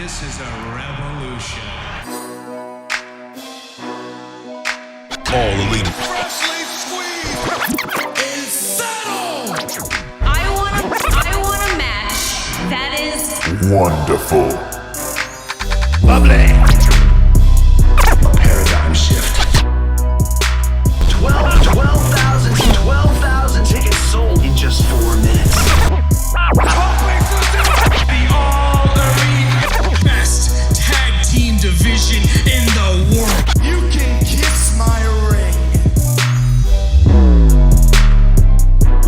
This is a revolution. All Elite Freshly squeezed and settled. I want a match that is Wonderful. Bubbly. Paradigm shift. 12,000 tickets sold in just 4 minutes. The All Elite best tag team division in the world. You can kiss my ring.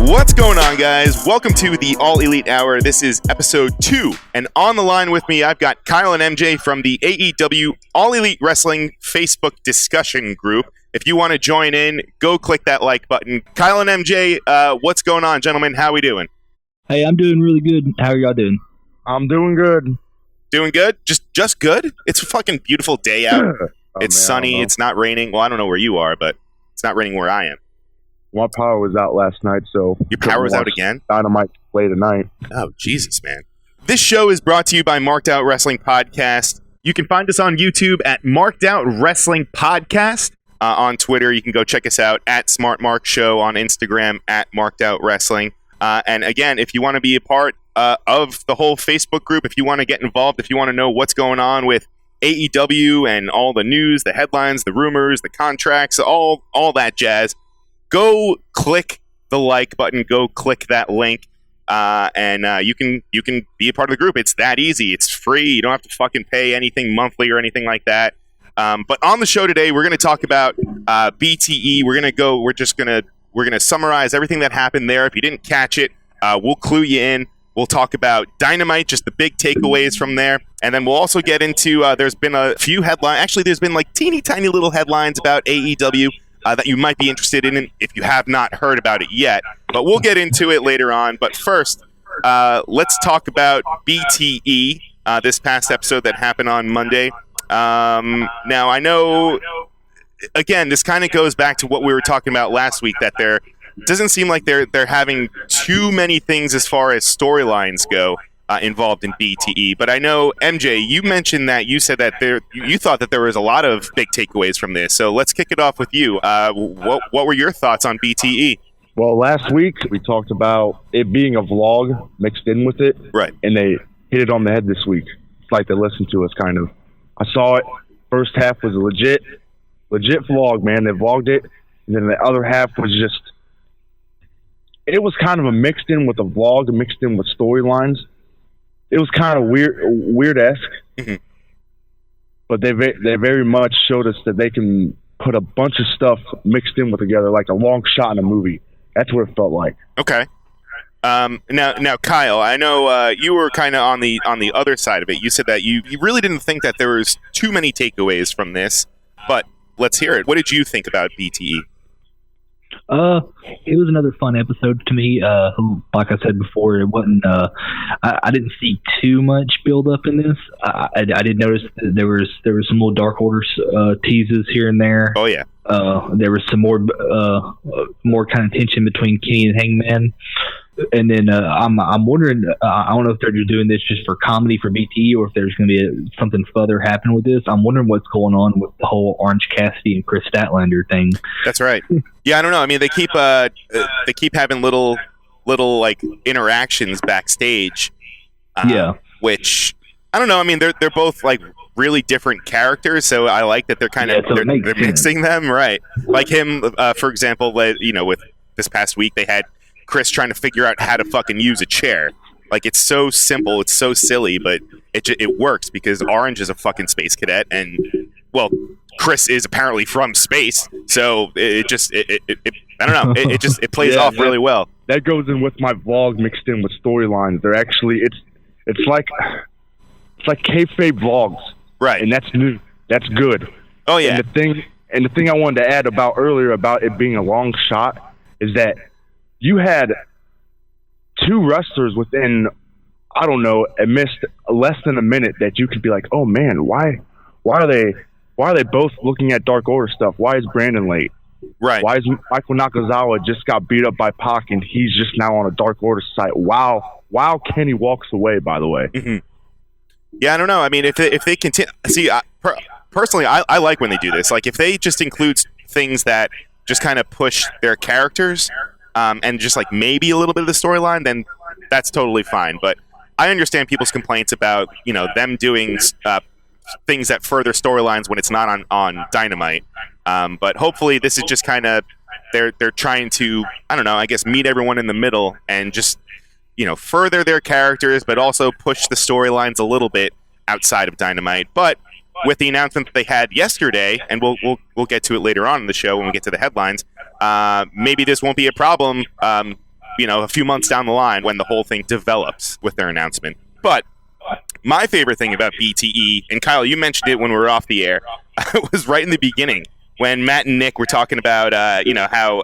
What's going on, guys? Welcome to the All Elite Hour. This is episode 2. And on the line with me, I've got Kyle and MJ from the AEW All Elite Wrestling Facebook discussion group. If you want to join in, go click that like button. Kyle and MJ, what's going on, gentlemen? How we doing? Hey, I'm doing really good. How are y'all doing? I'm doing good. Doing good? Just good? It's a fucking beautiful day out. It's sunny. It's not raining. Well, I don't know where you are, but it's not raining where I am. My power was out last night, so... Your power was out again? Dynamite play tonight. Oh, Jesus, man. This show is brought to you by Marked Out Wrestling Podcast. You can find us on YouTube at Marked Out Wrestling Podcast. On Twitter, you can go check us out at Smart Mark Show, on Instagram at Marked Out Wrestling. And again, if you want to be a part of the whole Facebook group, if you want to get involved, if you want to know what's going on with AEW and all the news, the headlines, the rumors, the contracts, all that jazz, go click the like button, go click that link, and you can be a part of the group. It's that easy. It's free. You don't have to fucking pay anything monthly or anything like that. But on the show today, we're going to talk about BTE. We're going to summarize everything that happened there. If you didn't catch it, we'll clue you in. We'll talk about Dynamite, just the big takeaways from there. And then we'll also get into, there's been a few headlines. Actually, there's been like teeny tiny little headlines about AEW that you might be interested in if you have not heard about it yet. But we'll get into it later on. But first, let's talk about BTE, this past episode that happened on Monday. Now, I know, again, this kind of goes back to what we were talking about last week, that there doesn't seem like they're having too many things as far as storylines go involved in BTE. But I know, MJ, you mentioned that you said that you thought that there was a lot of big takeaways from this. So let's kick it off with you. What were your thoughts on BTE? Well, last week, we talked about it being a vlog mixed in with it. Right. And they hit it on the head this week. It's like they listened to us, kind of. I saw it. First half was a legit vlog, man. They vlogged it. And then the other half was just... It was kind of a mixed in with a vlog, mixed in with storylines. It was kind of weird-esque. Mm-hmm. But they very much showed us that they can put a bunch of stuff mixed in with together, like a long shot in a movie. That's what it felt like. Okay. Now, Kyle, I know you were kind of on the other side of it. You said that you really didn't think that there was too many takeaways from this, but let's hear it. What did you think about BTE? It was another fun episode to me. Like I said before, it wasn't. I didn't see too much build up in this. I did notice that there was some little Dark Order teases here and there. Oh yeah. There was some more kind of tension between Kenny and Hangman. And then I'm wondering, I don't know if they're just doing this just for comedy for BTE or if there's going to be something further happen with this. I'm wondering what's going on with the whole Orange Cassidy and Chris Statlander thing. That's right. Yeah, I don't know. I mean, they keep having little like interactions backstage. Which I don't know. I mean, they're both like really different characters, so I like that they're kind of they're mixing them, right? Like him, for example, with this past week they had Chris trying to figure out how to fucking use a chair. Like, it's so simple, it's so silly, but it works because Orange is a fucking space cadet, and well, Chris is apparently from space, so it I don't know, it plays off really well. That goes in with my vlog mixed in with storylines. They're actually it's like kayfabe vlogs, right? And that's new. That's good. Oh yeah. And the thing I wanted to add about earlier about it being a long shot is that you had two wrestlers within, I don't know, less than a minute that you could be like, oh man, why are they both looking at Dark Order stuff? Why is Brandon late? Right. Why is Michael Nakazawa just got beat up by Pac and he's just now on a Dark Order site? Wow. Kenny walks away, by the way. Mm-hmm. Yeah, I don't know. I mean, if they continue, see, personally, I like when they do this. Like, if they just include things that just kind of push their characters, and just like maybe a little bit of the storyline, then that's totally fine. But I understand people's complaints about them doing things that further storylines when it's not on Dynamite. But hopefully, this is just kind of they're trying to, I don't know, I guess meet everyone in the middle and just further their characters, but also push the storylines a little bit outside of Dynamite. But with the announcement that they had yesterday, and we'll get to it later on in the show when we get to the headlines, maybe this won't be a problem, a few months down the line when the whole thing develops with their announcement. But my favorite thing about BTE, and Kyle, you mentioned it when we were off the air, was right in the beginning when Matt and Nick were talking about, how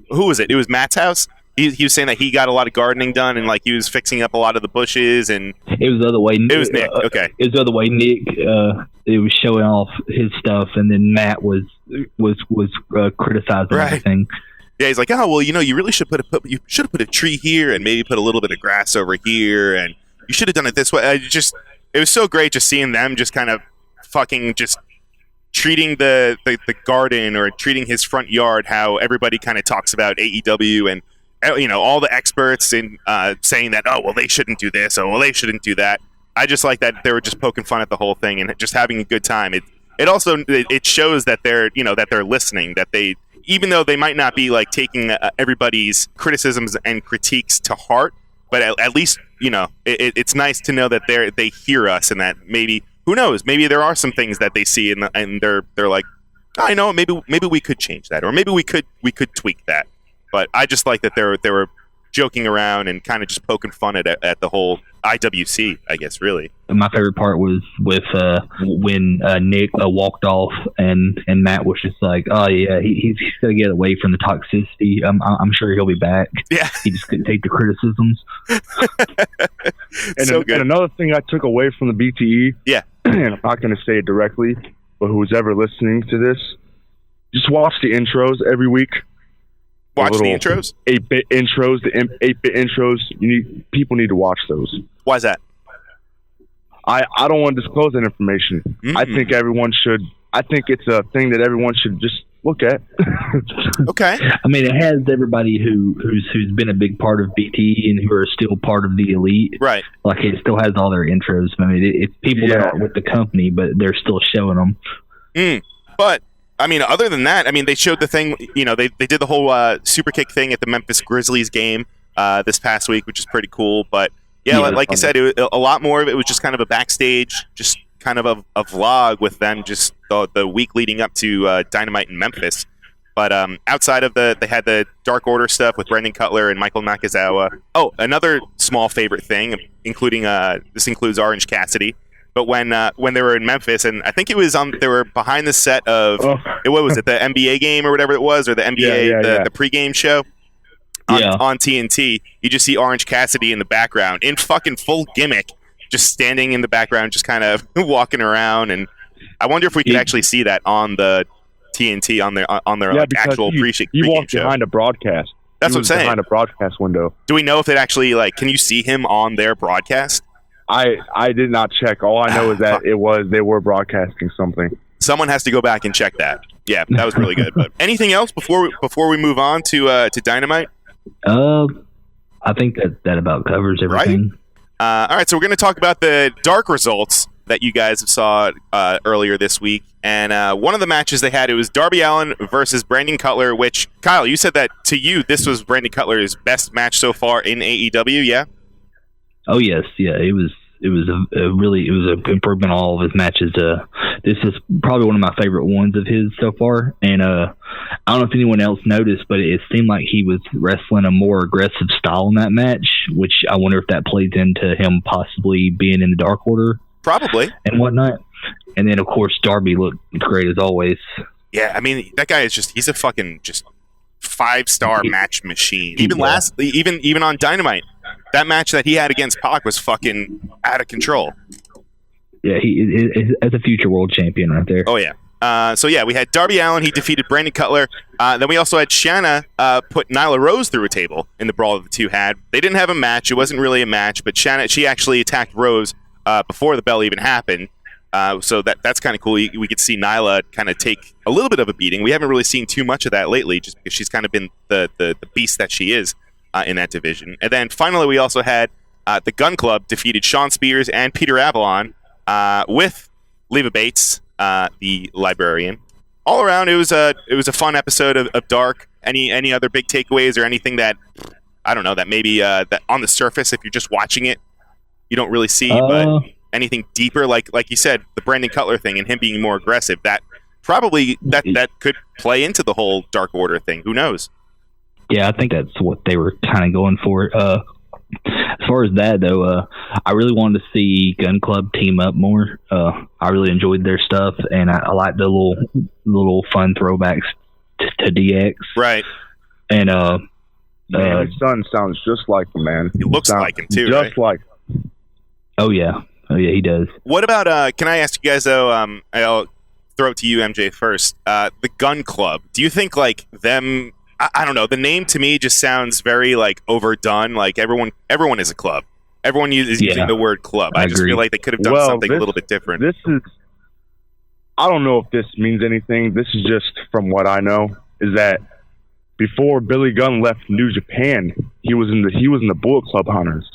who was it? It was Matt's house. He was saying that he got a lot of gardening done, and like he was fixing up a lot of the bushes, and it was the other way. It was Nick. Okay, it was the other way. Nick, it was showing off his stuff, and then Matt was criticizing everything. Yeah, he's like, oh well, you really should you should have put a tree here, and maybe put a little bit of grass over here, and you should have done it this way. It was so great just seeing them just kind of fucking just treating the garden or treating his front yard how everybody kind of talks about AEW and. All the experts in saying that, oh, well, they shouldn't do this, oh, well, they shouldn't do that. I just like that they were just poking fun at the whole thing and just having a good time. It also shows that they're that they're listening, that they, even though they might not be like taking everybody's criticisms and critiques to heart, but at least it's nice to know that they hear us and that maybe, who knows, maybe there are some things that they see and they're like, oh, I know, maybe we could change that, or maybe we could tweak that. But I just like that they were joking around and kind of just poking fun at the whole IWC, I guess, really. My favorite part was with when Nick walked off and Matt was just like, oh, yeah, he's going to get away from the toxicity. I'm sure he'll be back. Yeah. He just couldn't take the criticisms. And another thing I took away from the BTE, yeah, and I'm not going to say it directly, but who's ever listening to this, just watch the intros every week. Watch the intros? 8-bit intros, the 8-bit intros. People need to watch those. Why is that? I don't want to disclose that information. Mm-hmm. I think it's a thing that everyone should just look at. Okay. I mean, it has everybody who's been a big part of BT and who are still part of the elite. Right. Like, it still has all their intros. I mean, it's people that aren't with the company, but they're still showing them. But I mean, other than that, I mean, they showed the thing, they did the whole super kick thing at the Memphis Grizzlies game this past week, which is pretty cool. But yeah, like you said, a lot more of it was just kind of a backstage, just kind of a vlog with them just the week leading up to Dynamite in Memphis. But outside of they had the Dark Order stuff with Brendan Cutler and Michael Nakazawa. Oh, another small favorite thing, including this includes Orange Cassidy. But when they were in Memphis, and I think it was they were behind the set of what was it, the NBA game or whatever it was, or the NBA the pregame show on TNT. You just see Orange Cassidy in the background in fucking full gimmick, just standing in the background, just kind of walking around. And I wonder if we could actually see that on the TNT on their like, actual pre-game show. You walked behind a broadcast. That's what I'm saying. Behind a broadcast window. Do we know if it actually can you see him on their broadcast? I did not check. All I know is that they were broadcasting something. Someone has to go back and check that. Yeah, that was really good. But anything else before we move on to Dynamite? I think that about covers everything. Right? All right, so we're going to talk about the dark results that you guys saw earlier this week. And one of the matches they had, it was Darby Allin versus Brandon Cutler, which, Kyle, you said that to you, this was Brandon Cutler's best match so far in AEW, yeah? Oh yes, yeah. It was an improvement on all of his matches. This is probably one of my favorite ones of his so far. And I don't know if anyone else noticed, but it seemed like he was wrestling a more aggressive style in that match, which I wonder if that plays into him possibly being in the Dark Order, probably, and whatnot. And then of course Darby looked great as always. Yeah, I mean that guy is he's a fucking 5-star match machine. Even even on Dynamite. That match that he had against Pac was fucking out of control. Yeah, he is a future world champion right there. Oh, yeah. So yeah, we had Darby Allin. He defeated Brandon Cutler. Then we also had Shanna put Nyla Rose through a table in the brawl that the two had. They didn't have a match. It wasn't really a match, but she actually attacked Rose before the bell even happened. So that's kind of cool. We could see Nyla kind of take a little bit of a beating. We haven't really seen too much of that lately, just because she's kind of been the beast that she is in that division. And then finally, we also had the Gun Club defeated Shawn Spears and Peter Avalon with Leva Bates, the librarian. All around, it was a fun episode of Dark. Any other big takeaways or anything that I don't know that maybe that on the surface, if you're just watching it, you don't really see, but anything deeper, like you said, the Brandon Cutler thing and him being more aggressive, that probably that could play into the whole Dark Order thing. Who knows? Yeah, I think that's what they were kind of going for. As far as that, though, I really wanted to see Gun Club team up more. I really enjoyed their stuff, and I like the little fun throwbacks to DX. Right. Man, And his son sounds just like him, man. He looks like him too, just right? like. oh yeah, he does. What about? Can I ask you guys though? I'll throw it to you, MJ, first. The Gun Club. Do you think like them? I don't know. The name to me just sounds very like overdone. Like everyone is a club. Everyone is using the word club. I just agree. feel like they could have done something a little bit different. This is. I don't know if this means anything. This is just from what I know. Is that before Billy Gunn left New Japan, he was in the Bullet Club Hunters.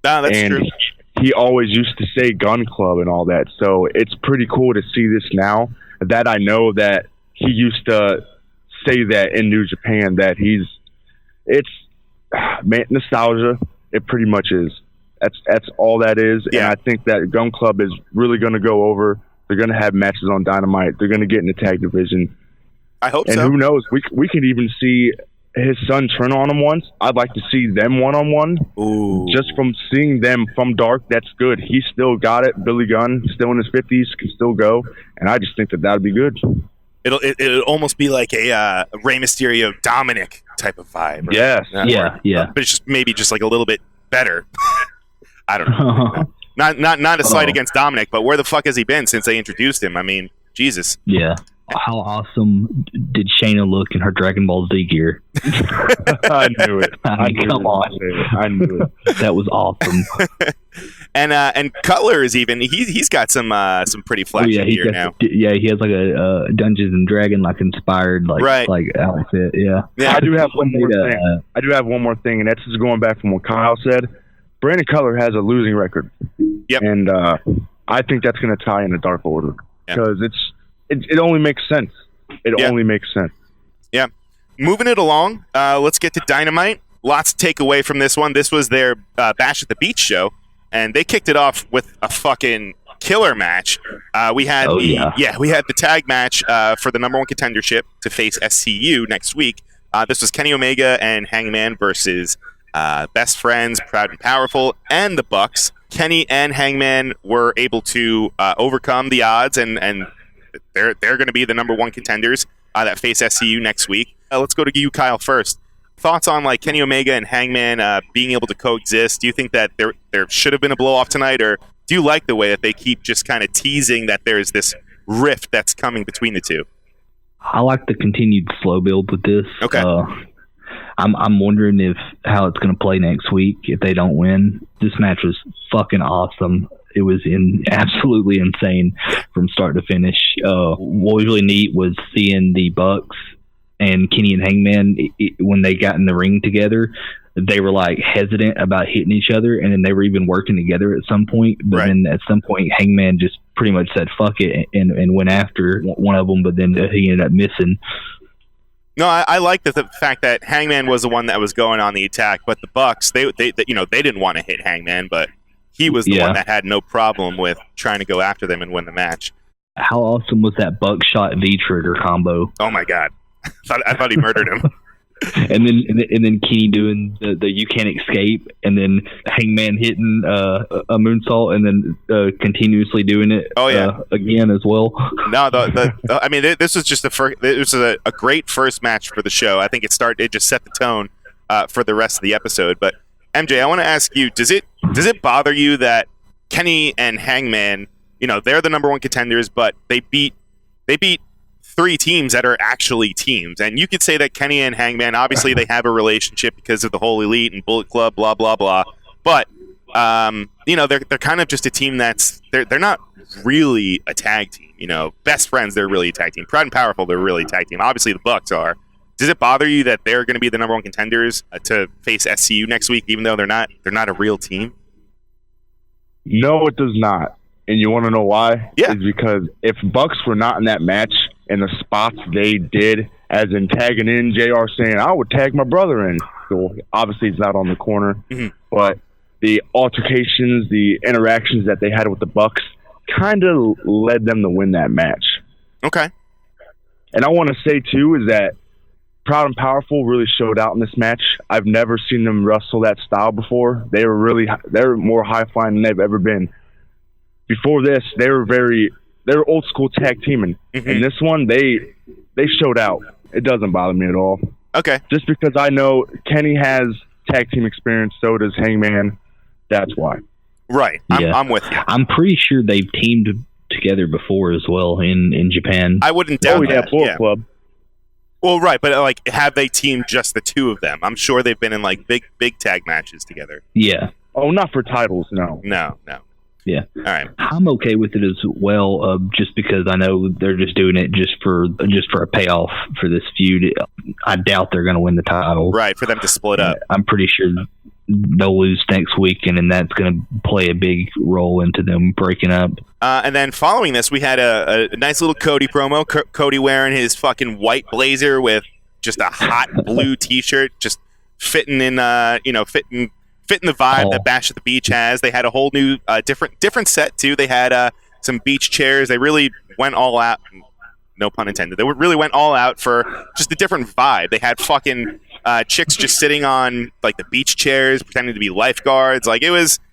No, that's and true. He always used to say Gun Club and all that. So it's pretty cool to see this now. That I know that he used to say that in New Japan, that it's nostalgia. It pretty much is. That's all that is. Yeah. And I think that Gun Club is really going to go over. They're going to have matches on Dynamite. They're going to get in the tag division. I hope And so. who knows? We could even see his son turn on him once. I'd like to see them one-on-one. Ooh. Just from seeing them from Dark, that's good. He still got it. Billy Gunn, still in his 50s, can still go. And I just think that would be good. It'll almost be like a Rey Mysterio Dominic type of vibe. Right? Yes. Yeah. But it's just maybe just like a little bit better. I don't know. Not a slight against Dominic, but where the fuck has he been since they introduced him? I mean, Jesus. Yeah. How awesome did Shayna look in her Dragon Ball Z gear? I knew it. I mean, come on. I knew it. That was awesome. And Cutler is even he's got some pretty flashy gear now. He has like a Dungeons and Dragon like inspired like outfit. Yeah. I do have one more thing. I do have one more thing, and that's just going back from what Kyle said. Brandon Cutler has a losing record. Yep. And I think that's going to tie into Dark Order because it only makes sense. It only makes sense. Yeah. Moving it along, let's get to Dynamite. Lots to take away from this one. This was their Bash at the Beach show, and they kicked it off with a fucking killer match. We had the tag match for the number one contendership to face SCU next week. This was Kenny Omega and Hangman versus Best Friends, Proud and Powerful, and the Bucks. Kenny and Hangman were able to overcome the odds, and they're going to be the number one contenders that face SCU next week. Let's go to you, Kyle, first. Thoughts on like Kenny Omega and Hangman being able to coexist? Do you think that there should have been a blow off tonight, or do you like the way that they keep just kind of teasing that there's this rift that's coming between the two? I like the continued slow build with this. Okay. I'm wondering how it's going to play next week if they don't win. This match was fucking awesome. It was absolutely insane from start to finish. What was really neat was seeing the Bucks and Kenny and Hangman when they got in the ring together. They were like hesitant about hitting each other, and then they were even working together at some point. But then at some point, Hangman just pretty much said "fuck it" and went after one of them. But then he ended up missing. No, I like the fact that Hangman was the one that was going on the attack, but the Bucks they didn't want to hit Hangman, but he was the one that had no problem with trying to go after them and win the match. How awesome was that Buckshot V-Trigger combo? Oh my god, I thought he murdered him. and then Kenny doing the you can't escape, and then Hangman hitting a moonsault, and then continuously doing it. Again as well. No, I mean, this was just the first. This was a great first match for the show. I think it just set the tone for the rest of the episode. But MJ, I want to ask you: Does it bother you that Kenny and Hangman, they're the number one contenders, but they beat they beat 3 teams that are actually teams. And you could say that Kenny and Hangman, obviously they have a relationship because of the whole Elite and Bullet Club, blah, blah, blah. But, they're kind of just a team they're not really a tag team. Best Friends, they're really a tag team. Proud and Powerful, they're really a tag team. Obviously, the Bucks are. Does it bother you that they're going to be the number 1 contenders to face SCU next week, even though they're not a real team? No, it does not. And you want to know why? Yeah. It's because if Bucks were not in that match and the spots they did, as in tagging in JR saying, I would tag my brother in. So obviously it's not on the corner. Mm-hmm. But the altercations, the interactions that they had with the Bucks kind of led them to win that match. Okay. And I want to say, too, is that Proud and Powerful really showed out in this match. I've never seen them wrestle that style before. They were more high-flying than they've ever been. Before this, they were old school tag teaming. Mm-hmm. And this one, they showed out. It doesn't bother me at all. Okay. Just because I know Kenny has tag team experience, so does Hangman. That's why. Right. I'm with you. I'm pretty sure they've teamed together before as well in Japan. I wouldn't doubt that. Bullet Club. Well, right, but have they teamed just the 2 of them? I'm sure they've been in big tag matches together. Yeah. Oh, not for titles, no. No. Yeah. All right. I'm okay with it as well, just because I know they're just doing it just for a payoff for this feud. I doubt they're going to win the title. Right, for them to split up. I'm pretty sure they'll lose next week, and that's going to play a big role into them breaking up. And then following this, we had a nice little Cody promo. Cody wearing his fucking white blazer with just a hot blue T-shirt, just fitting in, fitting the vibe that Bash at the Beach has. They had a whole new, different set too. They had some beach chairs. They really went all out. No pun intended. They really went all out for just a different vibe. They had fucking chicks just sitting on like the beach chairs, pretending to be lifeguards.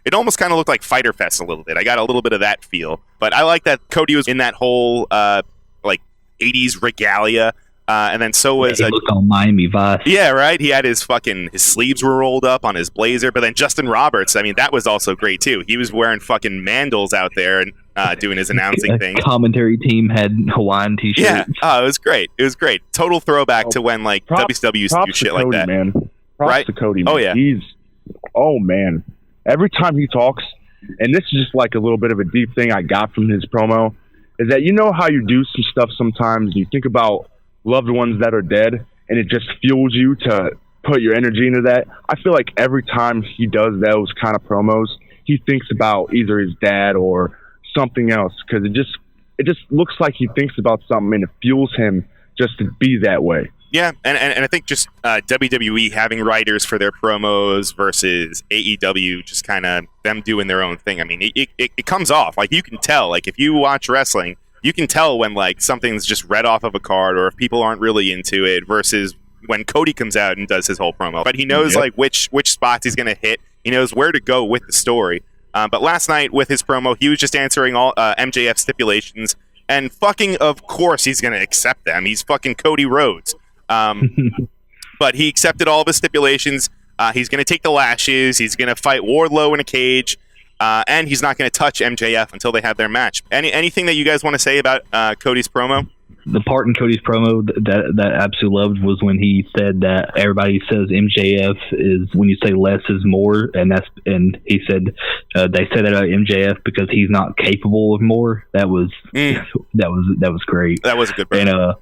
It almost kind of looked like Fyter Fest a little bit. I got a little bit of that feel. But I like that Cody was in that whole 80s regalia. And then so was he looked on Miami Vice. Yeah, right. He had his sleeves were rolled up on his blazer. But then Justin Roberts, that was also great too. He was wearing fucking mandals out there and doing his announcing thing. Commentary team had Hawaiian t-shirts. Yeah, it was great. It was great. Total throwback to when WCW used to do shit Cody, like that. Man. Props to Cody, man. Oh yeah. Man. Every time he talks, and this is just like a little bit of a deep thing I got from his promo, is that how you do some stuff sometimes, you think about loved ones that are dead, and it just fuels you to put your energy into that. I feel like every time he does those kind of promos, he thinks about either his dad or something else, because it just looks like he thinks about something, and it fuels him just to be that way. Yeah, and I think just WWE having writers for their promos versus AEW, just kind of them doing their own thing. I mean, it comes off. You can tell. If you watch wrestling, you can tell when something's just read off of a card, or if people aren't really into it, versus when Cody comes out and does his whole promo. But he knows which spots he's going to hit. He knows where to go with the story. But last night with his promo, he was just answering all MJF stipulations, and fucking of course he's going to accept them. He's fucking Cody Rhodes. But he accepted all the stipulations. He's going to take the lashes. He's going to fight Wardlow in a cage. And he's not going to touch MJF until they have their match. Anything that you guys want to say about Cody's promo? The part in Cody's promo that I absolutely loved was when he said that everybody says MJF is when you say less is more, and he said they said that about MJF because he's not capable of more. That was great. That was a good promo. And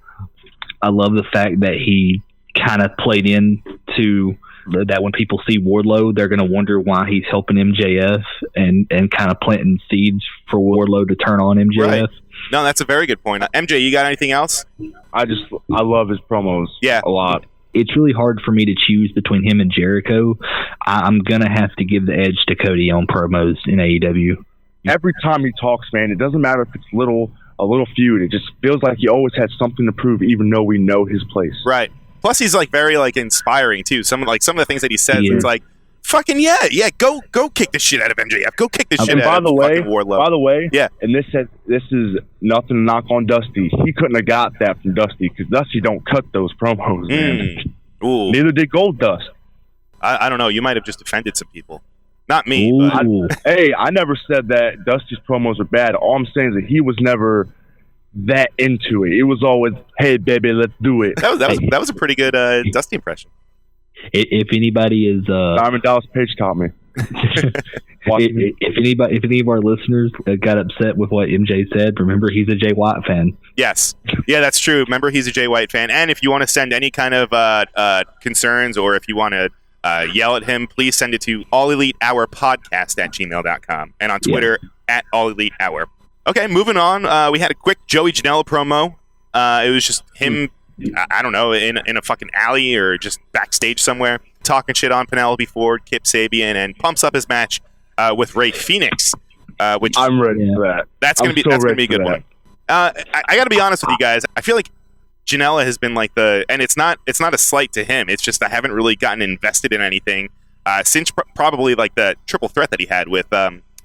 I love the fact that he kind of played into that when people see Wardlow, they're going to wonder why he's helping MJF and kind of planting seeds for Wardlow to turn on MJF. Right. No, that's a very good point. MJ, you got anything else? I love his promos a lot. It's really hard for me to choose between him and Jericho. I'm going to have to give the edge to Cody on promos in AEW. Every time he talks, man, it doesn't matter if it's a little feud. It just feels like he always has something to prove, even though we know his place. Right. Plus, he's very inspiring too. Some of the things that he says, it's fucking yeah, go kick the shit out of MJF. Go kick the shit out of fucking Wardlow. By the way, yeah, and this is nothing to knock on Dusty. He couldn't have got that from Dusty because Dusty don't cut those promos, man. Ooh. Neither did Goldust. I don't know. You might have just offended some people. Not me. But I never said that Dusty's promos are bad. All I'm saying is that he was never that into it. It was always, "Hey, baby, let's do it." That was a pretty good Dusty impression. If anybody is Diamond Dallas Page taught me. if any of our listeners got upset with what MJ said, remember he's a Jay White fan. Yes. Yeah, that's true. Remember, he's a Jay White fan. And if you want to send any kind of concerns, or if you want to yell at him, please send it to allelitehourpodcast@gmail.com and on Twitter at allelitehour. Okay, moving on. We had a quick Joey Janela promo. It was just him, I don't know, in a fucking alley or just backstage somewhere, talking shit on Penelope Ford, Kip Sabian, and pumps up his match with Rey Fenix. Which I'm ready for that. That's gonna be a good one. I got to be honest with you guys. I feel like Janela has been like and it's not a slight to him. It's just I haven't really gotten invested in anything since probably like the triple threat that he had with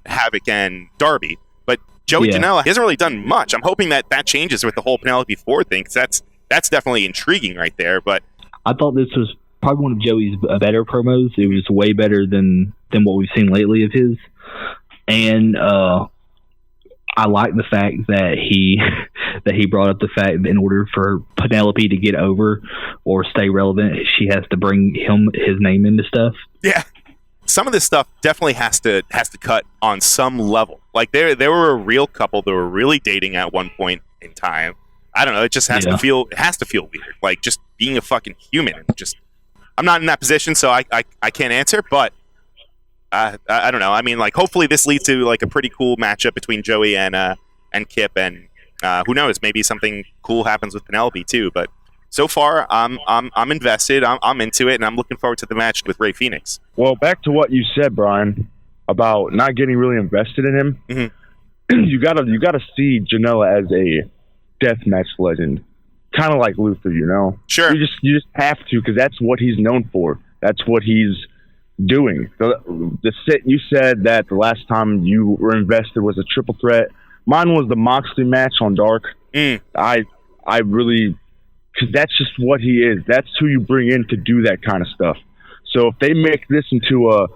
Havoc and Darby. But Joey Janela, he hasn't really done much. I'm hoping that changes with the whole Penelope Ford thing, because that's definitely intriguing right there. But I thought this was probably one of Joey's better promos. It was way better than what we've seen lately of his. And I like the fact that he brought up the fact that in order for Penelope to get over or stay relevant, she has to bring his name into stuff. Yeah. Some of this stuff definitely has to cut on some level. Like they were a real couple that were really dating at one point in time. I don't know. It just has to feel weird. Like just being a fucking human. I'm not in that position, so I can't answer. But I don't know. I mean, like hopefully this leads to like a pretty cool matchup between Joey and Kip, and who knows? Maybe something cool happens with Penelope too. But so far, I'm invested. I'm into it, and I'm looking forward to the match with Rey Fenix. Well, back to what you said, Brian, about not getting really invested in him. Mm-hmm. You gotta see Janela as a deathmatch legend, kind of like Luther, you know. Sure. You just have to, because that's what he's known for. That's what he's doing. You said that the last time you were invested was a triple threat. Mine was the Moxley match on Dark. I really, because that's just what he is. That's who you bring in to do that kind of stuff. So if they make this into a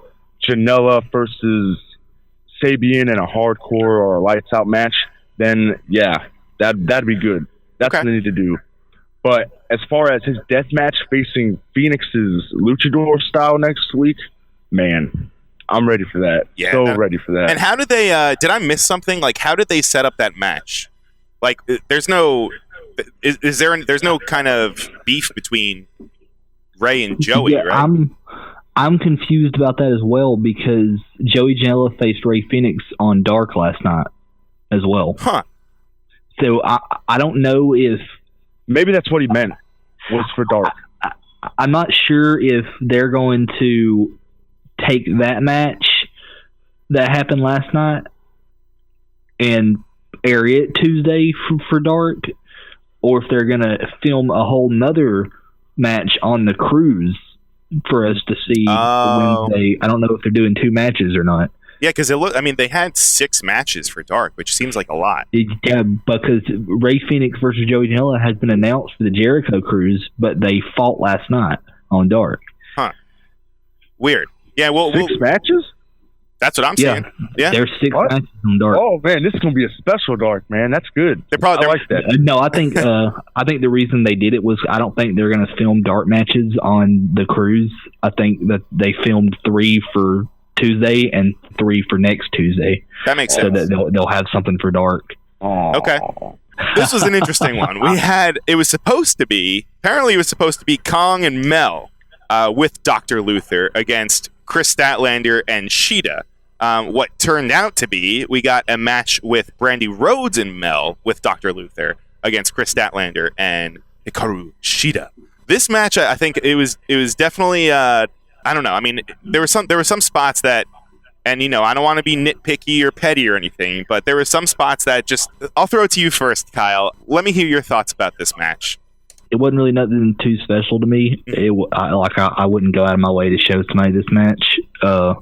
Janela versus Sabian in a hardcore or a lights out match, then yeah, that'd be good. That's what they need to do. But as far as his death match facing Phoenix's luchador style next week, man, I'm ready for that. Yeah, ready for that. And how did they? Did I miss something? Like, how did they set up that match? Like, there's no kind of beef between Rey and Joey, right? I'm confused about that as well, because Joey Janela faced Rey Fenix on Dark last night as well. Huh. So I don't know if maybe that's what he meant was for Dark. I'm not sure if they're going to take that match that happened last night and air it Tuesday for Dark, or if they're going to film a whole nother match on the cruise for us to see Wednesday. I don't know if they're doing 2 matches or not. Yeah, because they had 6 matches for Dark, which seems like a lot. Yeah, because Rey Fenix versus Joey Janela has been announced for the Jericho cruise, but they fought last night on Dark. Huh. Weird. Yeah, well, 6 matches? That's what I'm saying. Yeah. There's 6 matches on Dark. Oh man, this is gonna be a special Dark, man. That's good. I like that. No, I think the reason they did it was I don't think they're gonna film Dark matches on the cruise. I think that they filmed 3 for Tuesday and 3 for next Tuesday. That makes sense. So that they'll have something for Dark. Aww. Okay. This was an interesting one. Apparently it was supposed to be Kong and Mel with Dr. Luther against Chris Statlander and Shida. What turned out to be, we got a match with Brandy Rhodes and Mel with Dr. Luther against Chris Statlander and Hikaru Shida. This match, I think it was definitely I don't know. I mean, there were some spots that, and you know, I don't want to be nitpicky or petty or anything, but there were some spots that just. I'll throw it to you first, Kyle. Let me hear your thoughts about this match. It wasn't really nothing too special to me. I wouldn't go out of my way to show somebody this match. I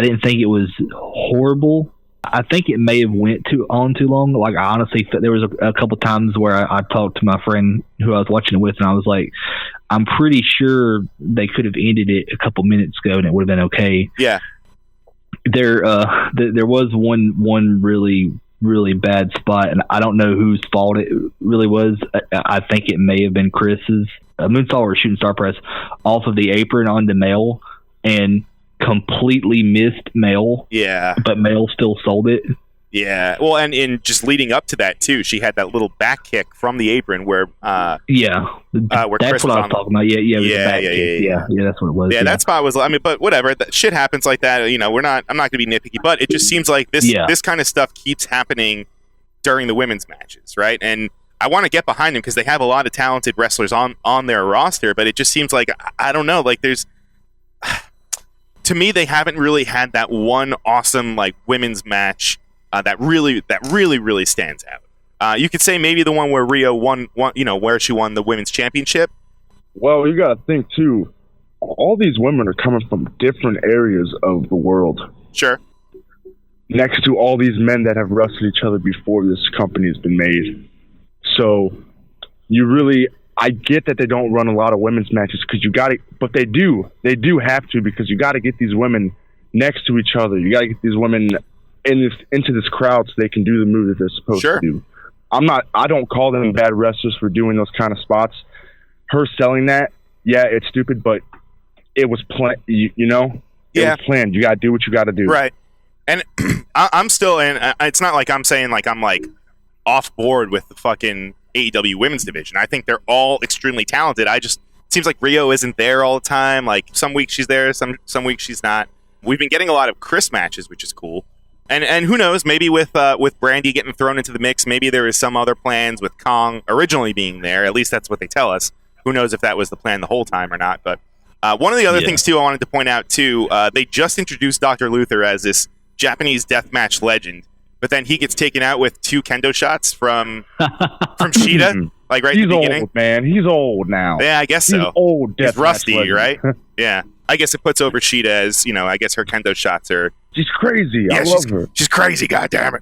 didn't think it was horrible. I think it may have went on too long. Like, I honestly, there was a couple times where I talked to my friend who I was watching it with, and I was like, I'm pretty sure they could have ended it a couple minutes ago and it would have been okay. Yeah. There was one really really bad spot, and I don't know whose fault it really was. I think it may have been Chris's. Moonsault or shooting star press off of the apron onto Mel and completely missed Mel. Yeah. But Mel still sold it. Yeah. Well, and in just leading up to that too, she had that little back kick from the apron where where that's Chris what I was talking about. Yeah, that's what it was. Yeah, that spot was. I mean, but whatever. That shit happens like that. You know, I'm not going to be nitpicky, but it just seems like this kind of stuff keeps happening during the women's matches, right? And I want to get behind them because they have a lot of talented wrestlers on their roster, but it just seems like I don't know. Like there's, to me, they haven't really had that one awesome like women's match that really stands out. You could say maybe the one where Rio won, where she won the women's championship. Well, you got to think too. All these women are coming from different areas of the world. Sure. Next to all these men that have wrestled each other before this company has been made. So I get that they don't run a lot of women's matches because you got to, but they do have to, because you got to get these women next to each other. You got to get these women into this crowd so they can do the move that they're supposed to do. I don't call them bad wrestlers for doing those kind of spots. Her selling that, yeah, it's stupid, but it was planned, it was planned. You got to do what you got to do. Right. And I'm still, and it's not like I'm saying like I'm like off board with the fucking AEW women's division. I think they're all extremely talented. It seems like Rio isn't there all the time. Like some weeks she's there, some weeks she's not. We've been getting a lot of Chris matches, which is cool. And who knows, maybe with Brandy getting thrown into the mix, maybe there is some other plans with Kong originally being there. At least that's what they tell us. Who knows if that was the plan the whole time or not. But one of the other things, too, I wanted to point out, too, they just introduced Dr. Luther as this Japanese deathmatch legend, but then he gets taken out with 2 kendo shots from Shida, like right in the beginning. He's old, man. He's old now. Yeah, I guess so. He's old. He's rusty, legend. right? Yeah. I guess it puts over Shida as, I guess her kendo shots are... She's crazy. I love her. She's crazy, goddammit.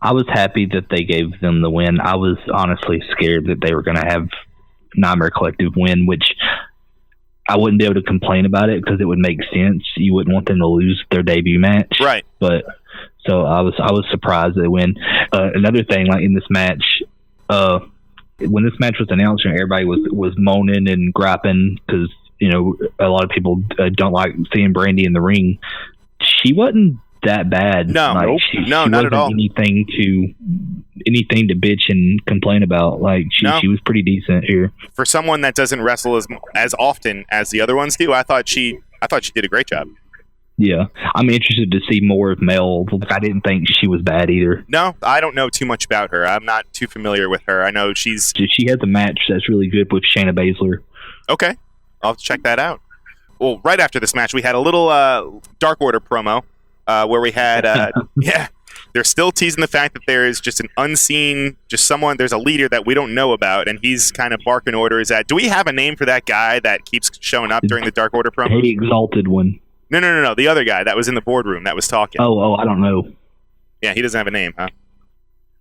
I was happy that they gave them the win. I was honestly scared that they were going to have Nightmare Collective win, which I wouldn't be able to complain about it because it would make sense. You wouldn't want them to lose their debut match. Right. But so I was surprised they win. Another thing, like in this match, when this match was announced, everybody was moaning and griping because, a lot of people don't like seeing Brandy in the ring. She wasn't that bad. No, she not wasn't at all. Anything to bitch and complain about. Like she was pretty decent here. For someone that doesn't wrestle as often as the other ones do, I thought she did a great job. Yeah, I'm interested to see more of Mel. I didn't think she was bad either. No, I don't know too much about her. I'm not too familiar with her. I know she has a match that's really good with Shayna Baszler. Okay, I'll have to check that out. Well, right after this match, we had a little Dark Order promo where we had, they're still teasing the fact that there is just an unseen, there's a leader that we don't know about, and he's kind of barking orders at. Do we have a name for that guy that keeps showing up during the Dark Order promo? The Exalted One. No. The other guy that was in the boardroom that was talking. Oh, I don't know. Yeah, he doesn't have a name, huh?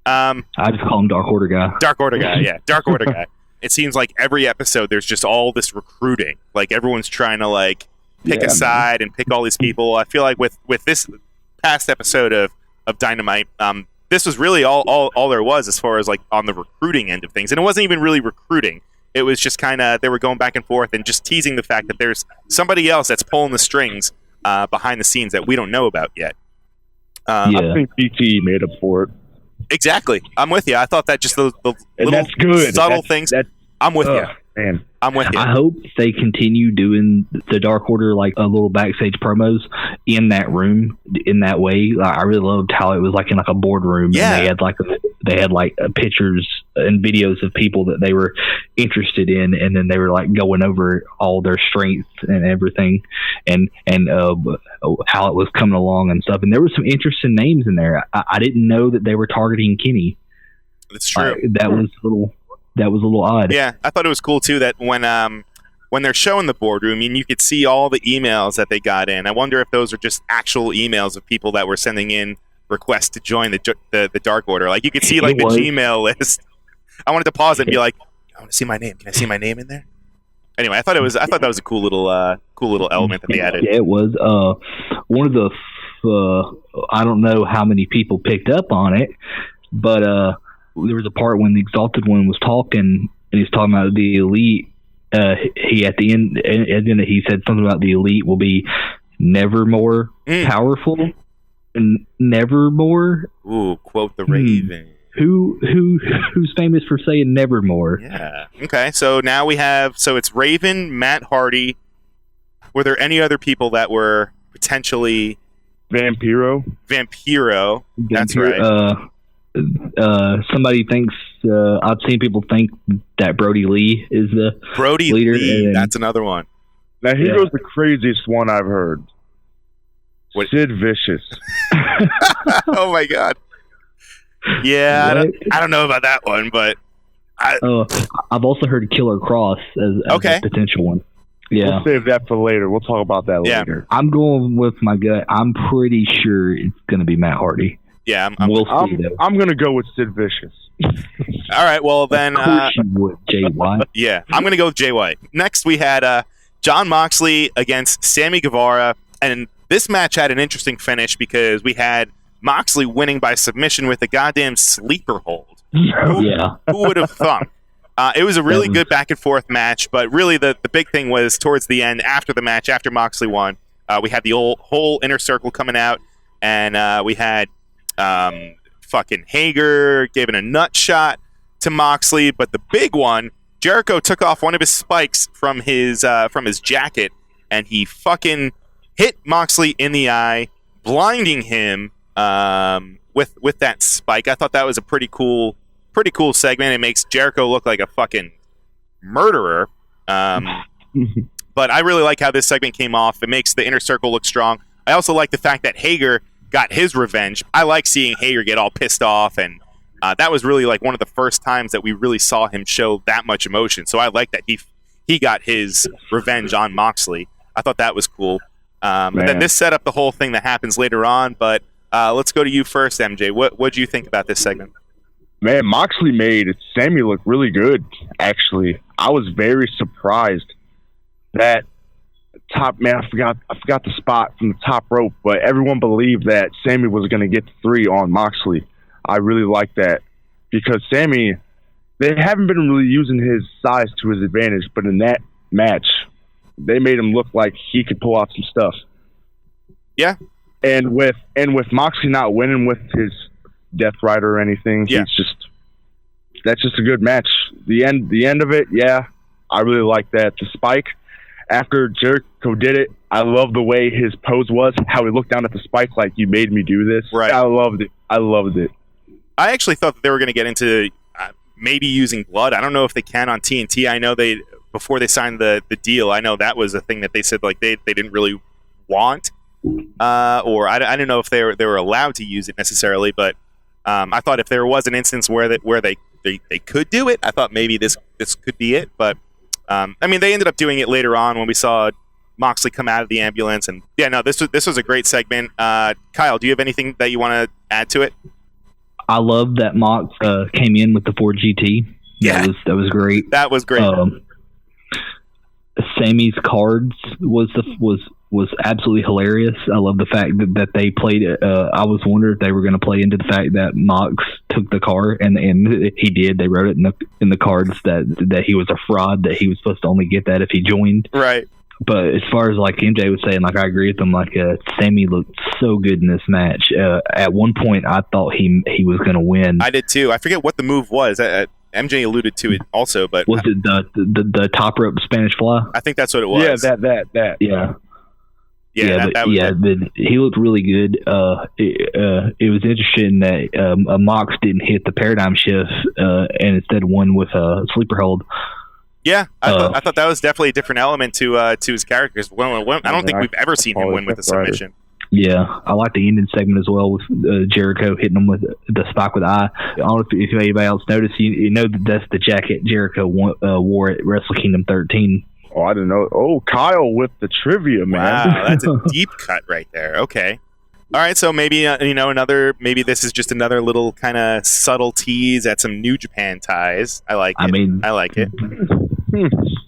I just call him Dark Order Guy. Dark Order Guy, yeah. Dark Order Guy. It seems like every episode there's just all this recruiting. Like everyone's trying to pick a side and pick all these people. I feel like with this past episode of Dynamite, this was really all there was as far as on the recruiting end of things. And it wasn't even really recruiting. It was just kind of, they were going back and forth and just teasing the fact that there's somebody else that's pulling the strings behind the scenes that we don't know about yet. I think BT made up for it. Exactly. I'm with you. I thought that just the little that's good. subtle things. I'm with you. Man. I'm with you. I hope they continue doing the Dark Order a little backstage promos in that room in that way. I really loved how it was in a boardroom. Yeah. And they had pictures and videos of people that they were interested in, and then they were going over all their strengths and everything, and how it was coming along and stuff. And there were some interesting names in there. I didn't know that they were targeting Kenny. That's true. That was a little odd. Yeah, I thought it was cool too that when they're showing the boardroom, you could see all the emails that they got in. I wonder if those are just actual emails of people that were sending in requests to join the Dark Order. You could see the Gmail list. I wanted to pause it and be like, I want to see my name. Can I see my name in there? Anyway, I thought that was a cool little element that they added. Yeah, it was. One of the I don't know how many people picked up on it, but there was a part when the Exalted One was talking, and he's talking about the Elite. He at the end, and then he said something about the Elite will be never more powerful, and never more. Ooh, quote the Raven. Who's famous for saying nevermore? Yeah. Okay. So now we have. So it's Raven, Matt Hardy. Were there any other people that were potentially Vampiro? That's right. Somebody thinks. I've seen people think that Brody Lee is the Brody leader. Lee. That's another one. Now here goes the craziest one I've heard. What? Sid Vicious. Oh my God. Yeah, I don't know about that one, but I've also heard Killer Cross as a potential one. Yeah, we'll save that for later. We'll talk about that later. I'm going with my gut. I'm pretty sure it's going to be Matt Hardy. Yeah, we'll see. I'm going to go with Sid Vicious. All right, well then. Of course you would, Jay White. Yeah, I'm going to go with Jay White. Next, we had Jon Moxley against Sammy Guevara, and this match had an interesting finish because we had Moxley winning by submission with a goddamn sleeper hold. Yeah. Who would have thunk? It was a really good back and forth match, but really the big thing was towards the end, after the match, after Moxley won, we had the whole Inner Circle coming out, and we had fucking Hager giving a nut shot to Moxley, but the big one, Jericho took off one of his spikes from his jacket, and he fucking hit Moxley in the eye, blinding him with that spike. I thought that was a pretty cool segment. It makes Jericho look like a fucking murderer. But I really like how this segment came off. It makes the Inner Circle look strong. I also like the fact that Hager got his revenge. I like seeing Hager get all pissed off, and that was really like one of the first times that we really saw him show that much emotion. So I like that he got his revenge on Moxley. I thought that was cool. And then this set up the whole thing that happens later on, but let's go to you first, MJ. What do you think about this segment? Man, Moxley made Sammy look really good, actually. I was very surprised that top, man, I forgot the spot from the top rope, but everyone believed that Sammy was going to get the 3 on Moxley. I really like that because Sammy, they haven't been really using his size to his advantage, but in that match, they made him look like he could pull out some stuff. Yeah. And with Moxley not winning with his Death Rider or anything, that's just a good match. The end of it, yeah, I really like that. The spike after Jericho did it, I love the way his pose was, how he looked down at the spike like, you made me do this. Right. I loved it. I actually thought that they were going to get into maybe using blood. I don't know if they can on TNT. I know before they signed the deal, I know that was a thing that they said like they didn't really want, or I don't know if they were allowed to use it necessarily, but I thought if there was an instance where they could do it, I thought maybe this could be it. But I mean, they ended up doing it later on when we saw Moxley come out of the ambulance, and yeah, no, this was a great segment. Kyle, do you have anything that you want to add to it? I love that Mox came in with the Ford GT. Yeah, that was great. That was great. Sammy's cards was absolutely hilarious. I love the fact that they played. I was wondering if they were going to play into the fact that Mox took the car, and he did. They wrote it in the cards that he was a fraud, that he was supposed to only get that if he joined. Right. But as far as like MJ was saying, like I agree with him. Like Sammy looked so good in this match. At one point, I thought he was going to win. I did too. I forget what the move was. MJ alluded to it also, but was it the top rope Spanish fly? I think that's what it was. Yeah, that. Yeah. Yeah, but he looked really good. It was interesting that Mox didn't hit the paradigm shift and instead won with a sleeper hold. Yeah, I thought that was definitely a different element to his character. I don't think we've ever seen him win with a submission. Yeah, I like the ending segment as well with Jericho hitting him with the spike with the eye. I don't know if anybody else noticed. You know that's the jacket Jericho wore at Wrestle Kingdom 13. Oh, I didn't know. Oh, Kyle with the trivia, man. Wow, that's a deep cut right there. Okay. All right, so maybe maybe this is just another little kind of subtle tease at some New Japan ties. I like it.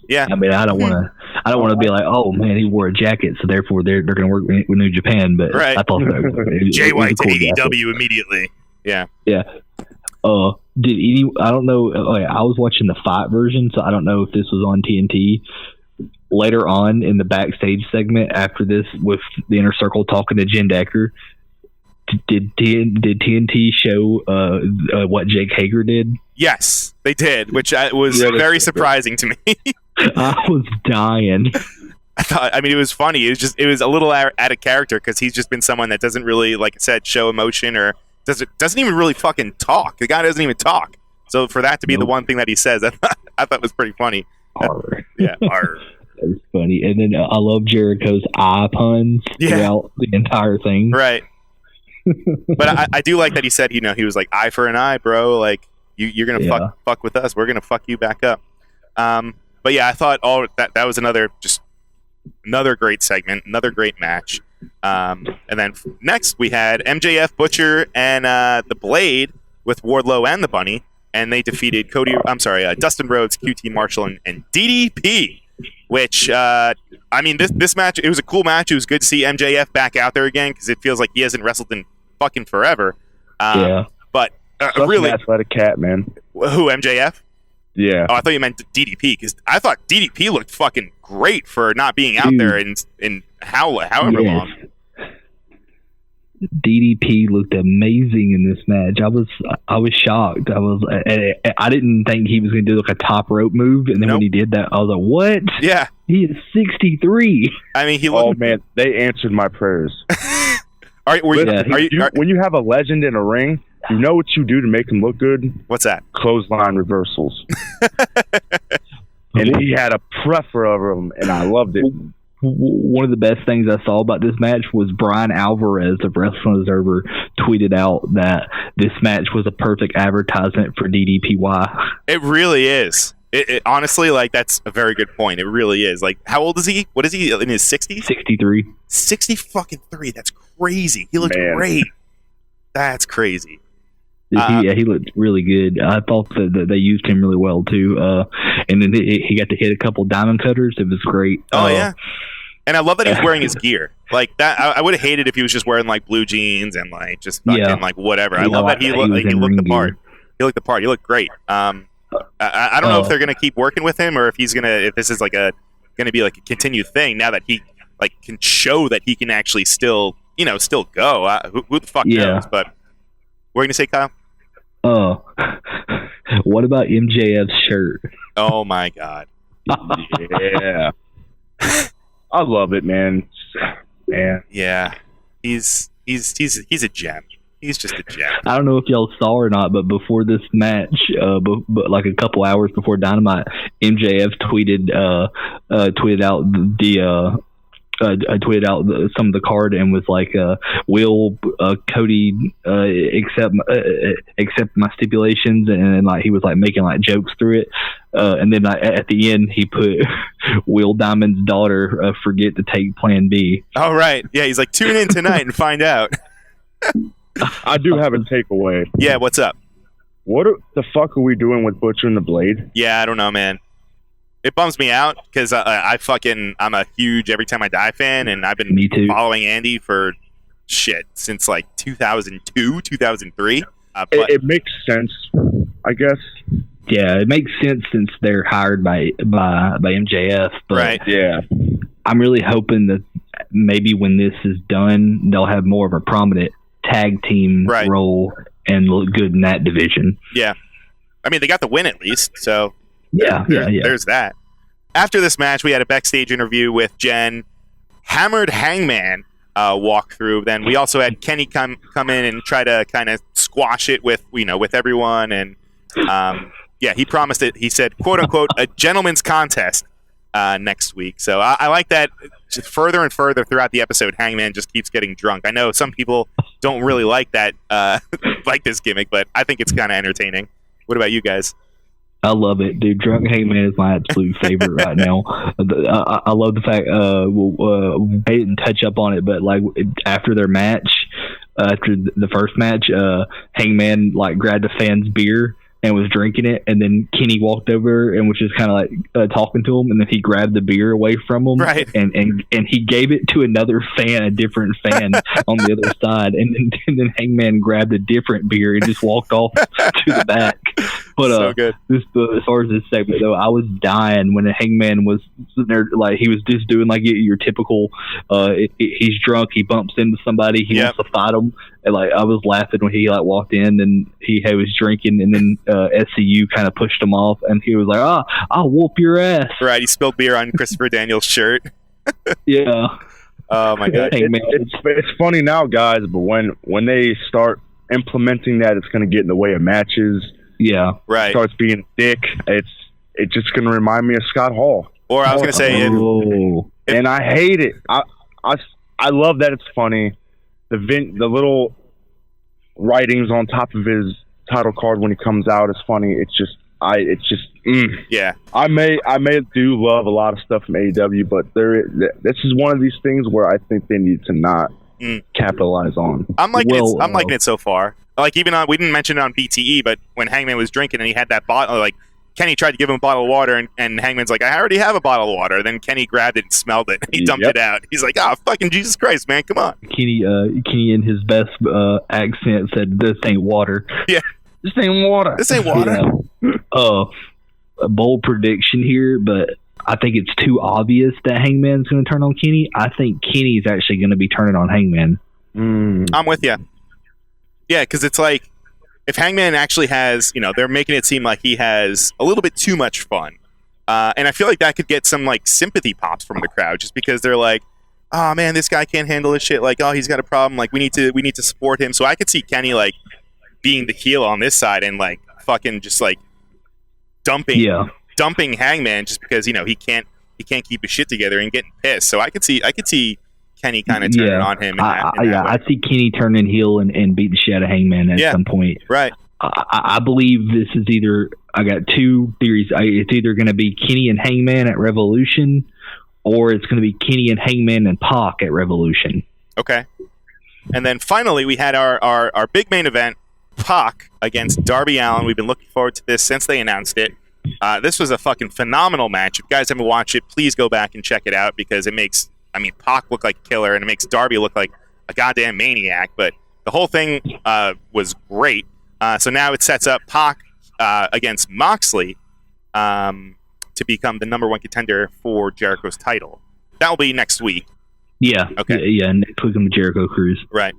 Yeah. I mean, I don't want to be like, oh man, he wore a jacket, so therefore they're going to work with New Japan. But Right. I thought that Jay White to cool jacket. AEW immediately. Yeah. Yeah. I don't know. I was watching the Fight version, so I don't know if this was on TNT. Later on in the backstage segment after this, with the Inner Circle talking to Jen Decker, did TNT show what Jake Hager did? Yes, they did, which was very surprising to me. I was dying. I mean, it was funny. It was a little out of character because he's just been someone that doesn't really, like I said, show emotion or doesn't even really fucking talk. The guy doesn't even talk. So for that to be the one thing that he says, I thought was pretty funny. Yeah, arr. That was funny. And then I love Jericho's eye puns throughout the entire thing. Right. But I do like that he said, he was like, eye for an eye, bro. Like, you're going to fuck with us. We're going to fuck you back up. But yeah, I thought that was another great segment, another great match. And then next we had MJF, Butcher, and the Blade with Wardlow and the Bunny, and they defeated Dustin Rhodes, QT Marshall, and DDP. Which I mean, this match, it was a cool match. It was good to see MJF back out there again because it feels like he hasn't wrestled in fucking forever. But really, athletic cat, man. Who, MJF? Yeah. Oh, I thought you meant DDP because I thought DDP looked fucking great for not being out there in however long. DDP looked amazing in this match. I was shocked. I didn't think he was going to do like a top rope move, and then when he did that, I was like, "What? Yeah, he is 63." I mean, he looked. Oh man, they answered my prayers. When you have a legend in a ring, you know what you do to make him look good? What's that? Clothesline reversals. And he had a plethora of them, and I loved it. One of the best things I saw about this match was Brian Alvarez of Wrestling Observer tweeted out that this match was a perfect advertisement for DDPY. It really is. It honestly, like, that's a very good point. It really is. Like, how old is he? What is he, in his 60s? 63. 60-fucking-3. That's crazy. He looked great. That's crazy. He looked really good. I thought that they used him really well too. And then he got to hit a couple diamond cutters. It was great. Oh yeah, and I love that he's wearing his gear like that. I would have hated if he was just wearing like blue jeans and like just fucking like whatever. I love that he looked the part. He looked the part. He looked great. I don't know if they're gonna keep working with him or if this is like gonna be like a continued thing now that he like can show that he can actually still go. Who the fuck knows? But what are you gonna say, Kyle? What about MJF's shirt? Oh my god. Yeah. I love it, man. Man. Yeah. He's a gem. He's just a gem. I don't know if y'all saw or not, but before this match, but like a couple hours before Dynamite, MJF tweeted out some of the card and was like, "Will Cody accept my stipulations?" And like he was like making like jokes through it. And then at the end, he put, "Will Diamond's daughter forget to take Plan B?" Oh right, yeah. He's like, "Tune in tonight and find out." I do have a takeaway. Yeah, what's up? What the fuck are we doing with Butcher and the Blade? Yeah, I don't know, man. It bums me out because I'm a huge Every Time I Die fan, and I've been following Andy for since like 2002, 2003. It makes sense, I guess. Yeah, it makes sense since they're hired by MJF. But right. Yeah. I'm really hoping that maybe when this is done, they'll have more of a prominent tag team role and look good in that division. Yeah. I mean, they got the win at least, so... Yeah. There's that. After this match, we had a backstage interview with Jen. Hammered Hangman walk through. Then we also had Kenny come in and try to kind of squash it with everyone. And he promised it. He said, "quote unquote," a gentleman's contest next week. So I like that. Just further and further throughout the episode, Hangman just keeps getting drunk. I know some people don't really like that, like this gimmick, but I think it's kind of entertaining. What about you guys? I love it, dude. Drunk Hangman is my absolute favorite right now. I love the fact they didn't touch up on it, but like after their match, after the first match, Hangman like grabbed a fan's beer and was drinking it, and then Kenny walked over and was just kind of like talking to him, and then he grabbed the beer away from him, Right. and he gave it to another fan, a different fan on the other side, and then Hangman grabbed a different beer and just walked off to the back. But So good. as far as this segment though, I was dying when the Hangman was sitting there, like he was just doing like your typical. He's drunk, he bumps into somebody, he Yep. wants to fight him, and like I was laughing when he like walked in and he was drinking, and then SCU kind of pushed him off, and he was like, I'll whoop your ass. Right, he spilled beer on Christopher Daniels' shirt. Yeah. Oh my god. Hangman. It's funny now, guys, but when they start implementing that, it's going to get in the way of matches. Yeah. Right. Starts being dick. It's just going to remind me of Scott Hall. Or I was going to say, Oh. And I hate it. I love that it's funny. The little writings on top of his title card when he comes out is funny. It's just yeah. I may do love a lot of stuff from AEW, but this is one of these things where I think they need to not capitalize on. I'm liking Well, I'm liking it so far. Like even on, we didn't mention it on BTE, but when Hangman was drinking and he had that bottle, like Kenny tried to give him a bottle of water, and Hangman's like, I already have a bottle of water. Then Kenny grabbed it and smelled it. And he dumped Yep. it out. He's like, fucking Jesus Christ, man, come on. Kenny in his best accent said, "This ain't water." Yeah. This ain't water. This ain't water. Yeah. A bold prediction here, but I think it's too obvious that Hangman's going to turn on Kenny. I think Kenny's actually going to be turning on Hangman. I'm with you. Yeah, because it's like, if Hangman actually has, they're making it seem like he has a little bit too much fun. And I feel like that could get some, like, sympathy pops from the crowd, just because they're like, oh, man, this guy can't handle this shit. Like, oh, he's got a problem. Like, we need to support him. So I could see Kenny, like, being the heel on this side and, like, fucking just, like, dumping Hangman just because, he can't keep his shit together and getting pissed. So I could see Kenny kind of turning on him. I see Kenny turning heel and beat the shit out of Hangman at some point. Right. I believe this is either. I got two theories. It's either going to be Kenny and Hangman at Revolution, or it's going to be Kenny and Hangman and Pac at Revolution. Okay. And then finally, we had our big main event, Pac against Darby Allin. We've been looking forward to this since they announced it. This was a fucking phenomenal match. If you guys haven't watched it, please go back and check it out, because it makes, Pac look like a killer, and it makes Darby look like a goddamn maniac. But the whole thing was great. So now it sets up Pac against Moxley to become the number one contender for Jericho's title. That will be next week. Yeah. Okay. Yeah, next week on the Jericho Cruise. Right.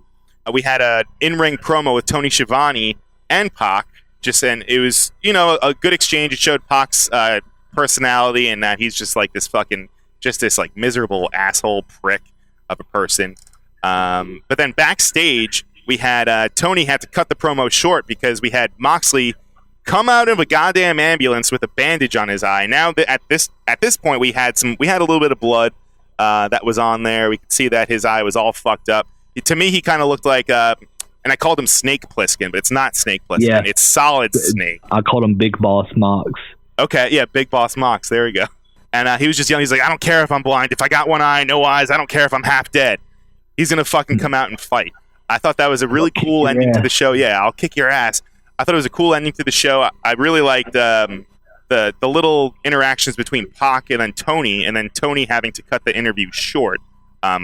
We had an in-ring promo with Tony Schiavone and Pac. And it was, a good exchange. It showed Pac's personality, and that he's just like this like miserable asshole prick of a person. But then backstage, we had Tony had to cut the promo short because we had Moxley come out of a goddamn ambulance with a bandage on his eye. Now at this point, we had a little bit of blood that was on there. We could see that his eye was all fucked up. To me, he kind of looked like, and I called him Snake Plissken, but it's not Snake Plissken. Yeah. It's Solid Snake. I called him Big Boss Mox. Okay, yeah, Big Boss Mox. There we go. And he was just yelling. He's like, I don't care if I'm blind. If I got one eye, no eyes. I don't care if I'm half dead. He's going to fucking come out and fight. I thought that was a really cool ending to the show. Yeah, I'll kick your ass. I thought it was a cool ending to the show. I really liked the little interactions between Pac and then Tony having to cut the interview short,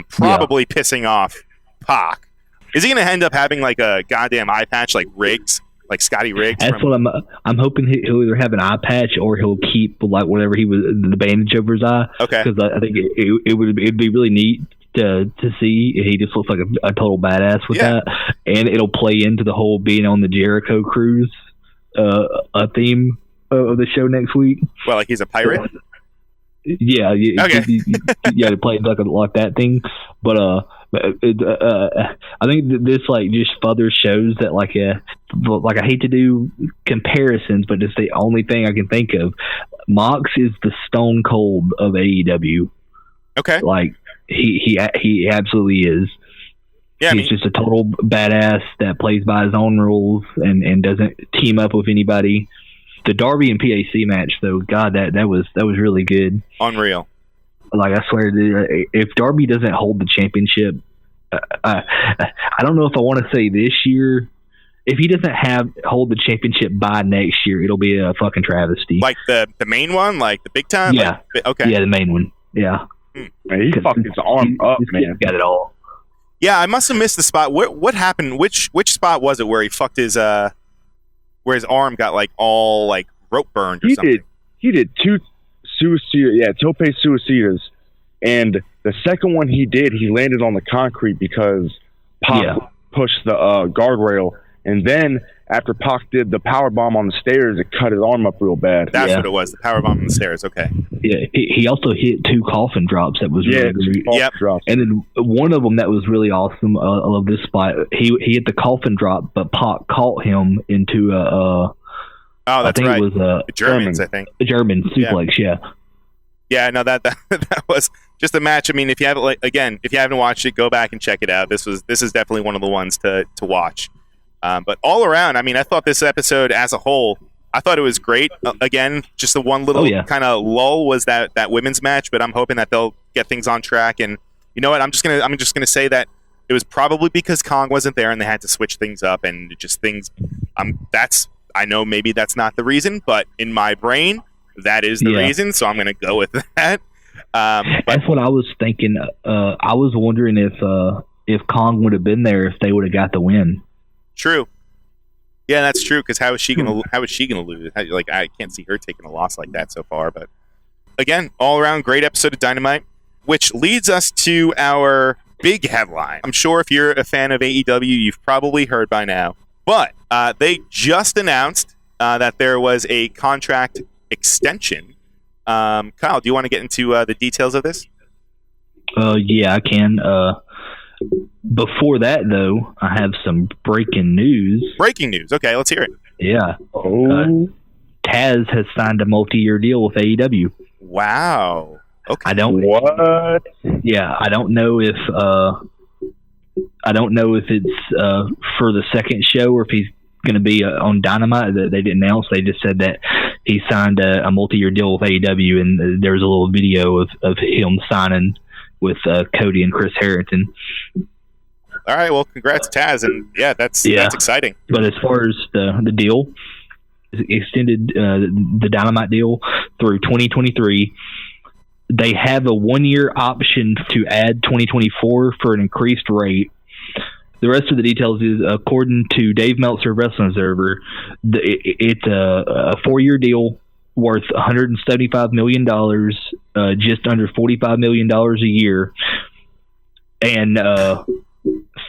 probably pissing off Pac. Is he going to end up having like a goddamn eye patch like Riggs, like Scotty Riggs? That's what I'm hoping he'll either have an eye patch or he'll keep like whatever the bandage over his eye. Okay, because I think it'd be really neat to see. He just looks like a total badass with that, and it'll play into the whole being on the Jericho Cruise a theme of the show next week. Well, like he's a pirate. Yeah, okay. To play like that thing, but I think this like just further shows that like I hate to do comparisons, but it's the only thing I can think of. Mox is the Stone Cold of AEW. Okay, like he absolutely is. Yeah, he's just a total badass that plays by his own rules and doesn't team up with anybody. The Darby and PAC match, though, God, that was really good. Unreal. Like, I swear, if Darby doesn't hold the championship, I don't know if I want to say this year, if he doesn't hold the championship by next year, it'll be a fucking travesty. Like the main one, like the big time. Yeah. Like, okay. Yeah, the main one. Yeah. Man, he fucked his arm up, This kid's man. got it all. Yeah, I must have missed the spot. What happened? Which spot was it where he fucked his where his arm got like all like rope burned or something? He did 2 tope suicidas, and the second one he did, he landed on the concrete because Pac pushed the guardrail, and then after Pac did the power bomb on the stairs, it cut his arm up real bad. That's what it was. The power bomb on the stairs. Okay. Yeah, he also hit 2 coffin drops. That was really great. Yep. And then one of them that was really awesome. I love this spot. He hit the coffin drop, but Pac caught him into Oh, that's I think right. it was The Germans, I think. a German suplex. Yeah. Yeah, no, that was just a match. I mean, if you haven't watched it, go back and check it out. This is definitely one of the ones to watch. But all around, I mean, I thought this episode as a whole, I thought it was great. Again, just the one little kind of lull was that women's match, but I'm hoping that they'll get things on track. And you know what? I'm just gonna say that it was probably because Kong wasn't there and they had to switch things up and just things. I know maybe that's not the reason, but in my brain, that is the reason. So I'm gonna go with that. That's what I was thinking. I was wondering if Kong would have been there if they would have got the win. True. Yeah, that's true. Because how is she gonna lose? I can't see her taking a loss like that so far. But again, all around great episode of Dynamite, which leads us to our big headline. I'm sure if you're a fan of AEW, you've probably heard by now. But they just announced that there was a contract extension. Kyle, do you want to get into the details of this? Yeah, I can. Before that, though, I have some breaking news. Breaking news. Okay, let's hear it. Yeah. Oh. Taz has signed a multi-year deal with AEW. Wow. Okay. What? Yeah, I don't know if it's for the second show or if he's going to be on Dynamite. They didn't announce. They just said that he signed a multi-year deal with AEW, and there's a little video of him signing with Cody and Chris Harrington. All right. Well, congrats, Taz, and that's exciting. But as far as the deal, extended the Dynamite deal through 2023. They have a 1-year option to add 2024 for an increased rate. The rest of the details is, according to Dave Meltzer, Wrestling Observer, it's a 4-year deal worth $175 million, just under $45 million a year. And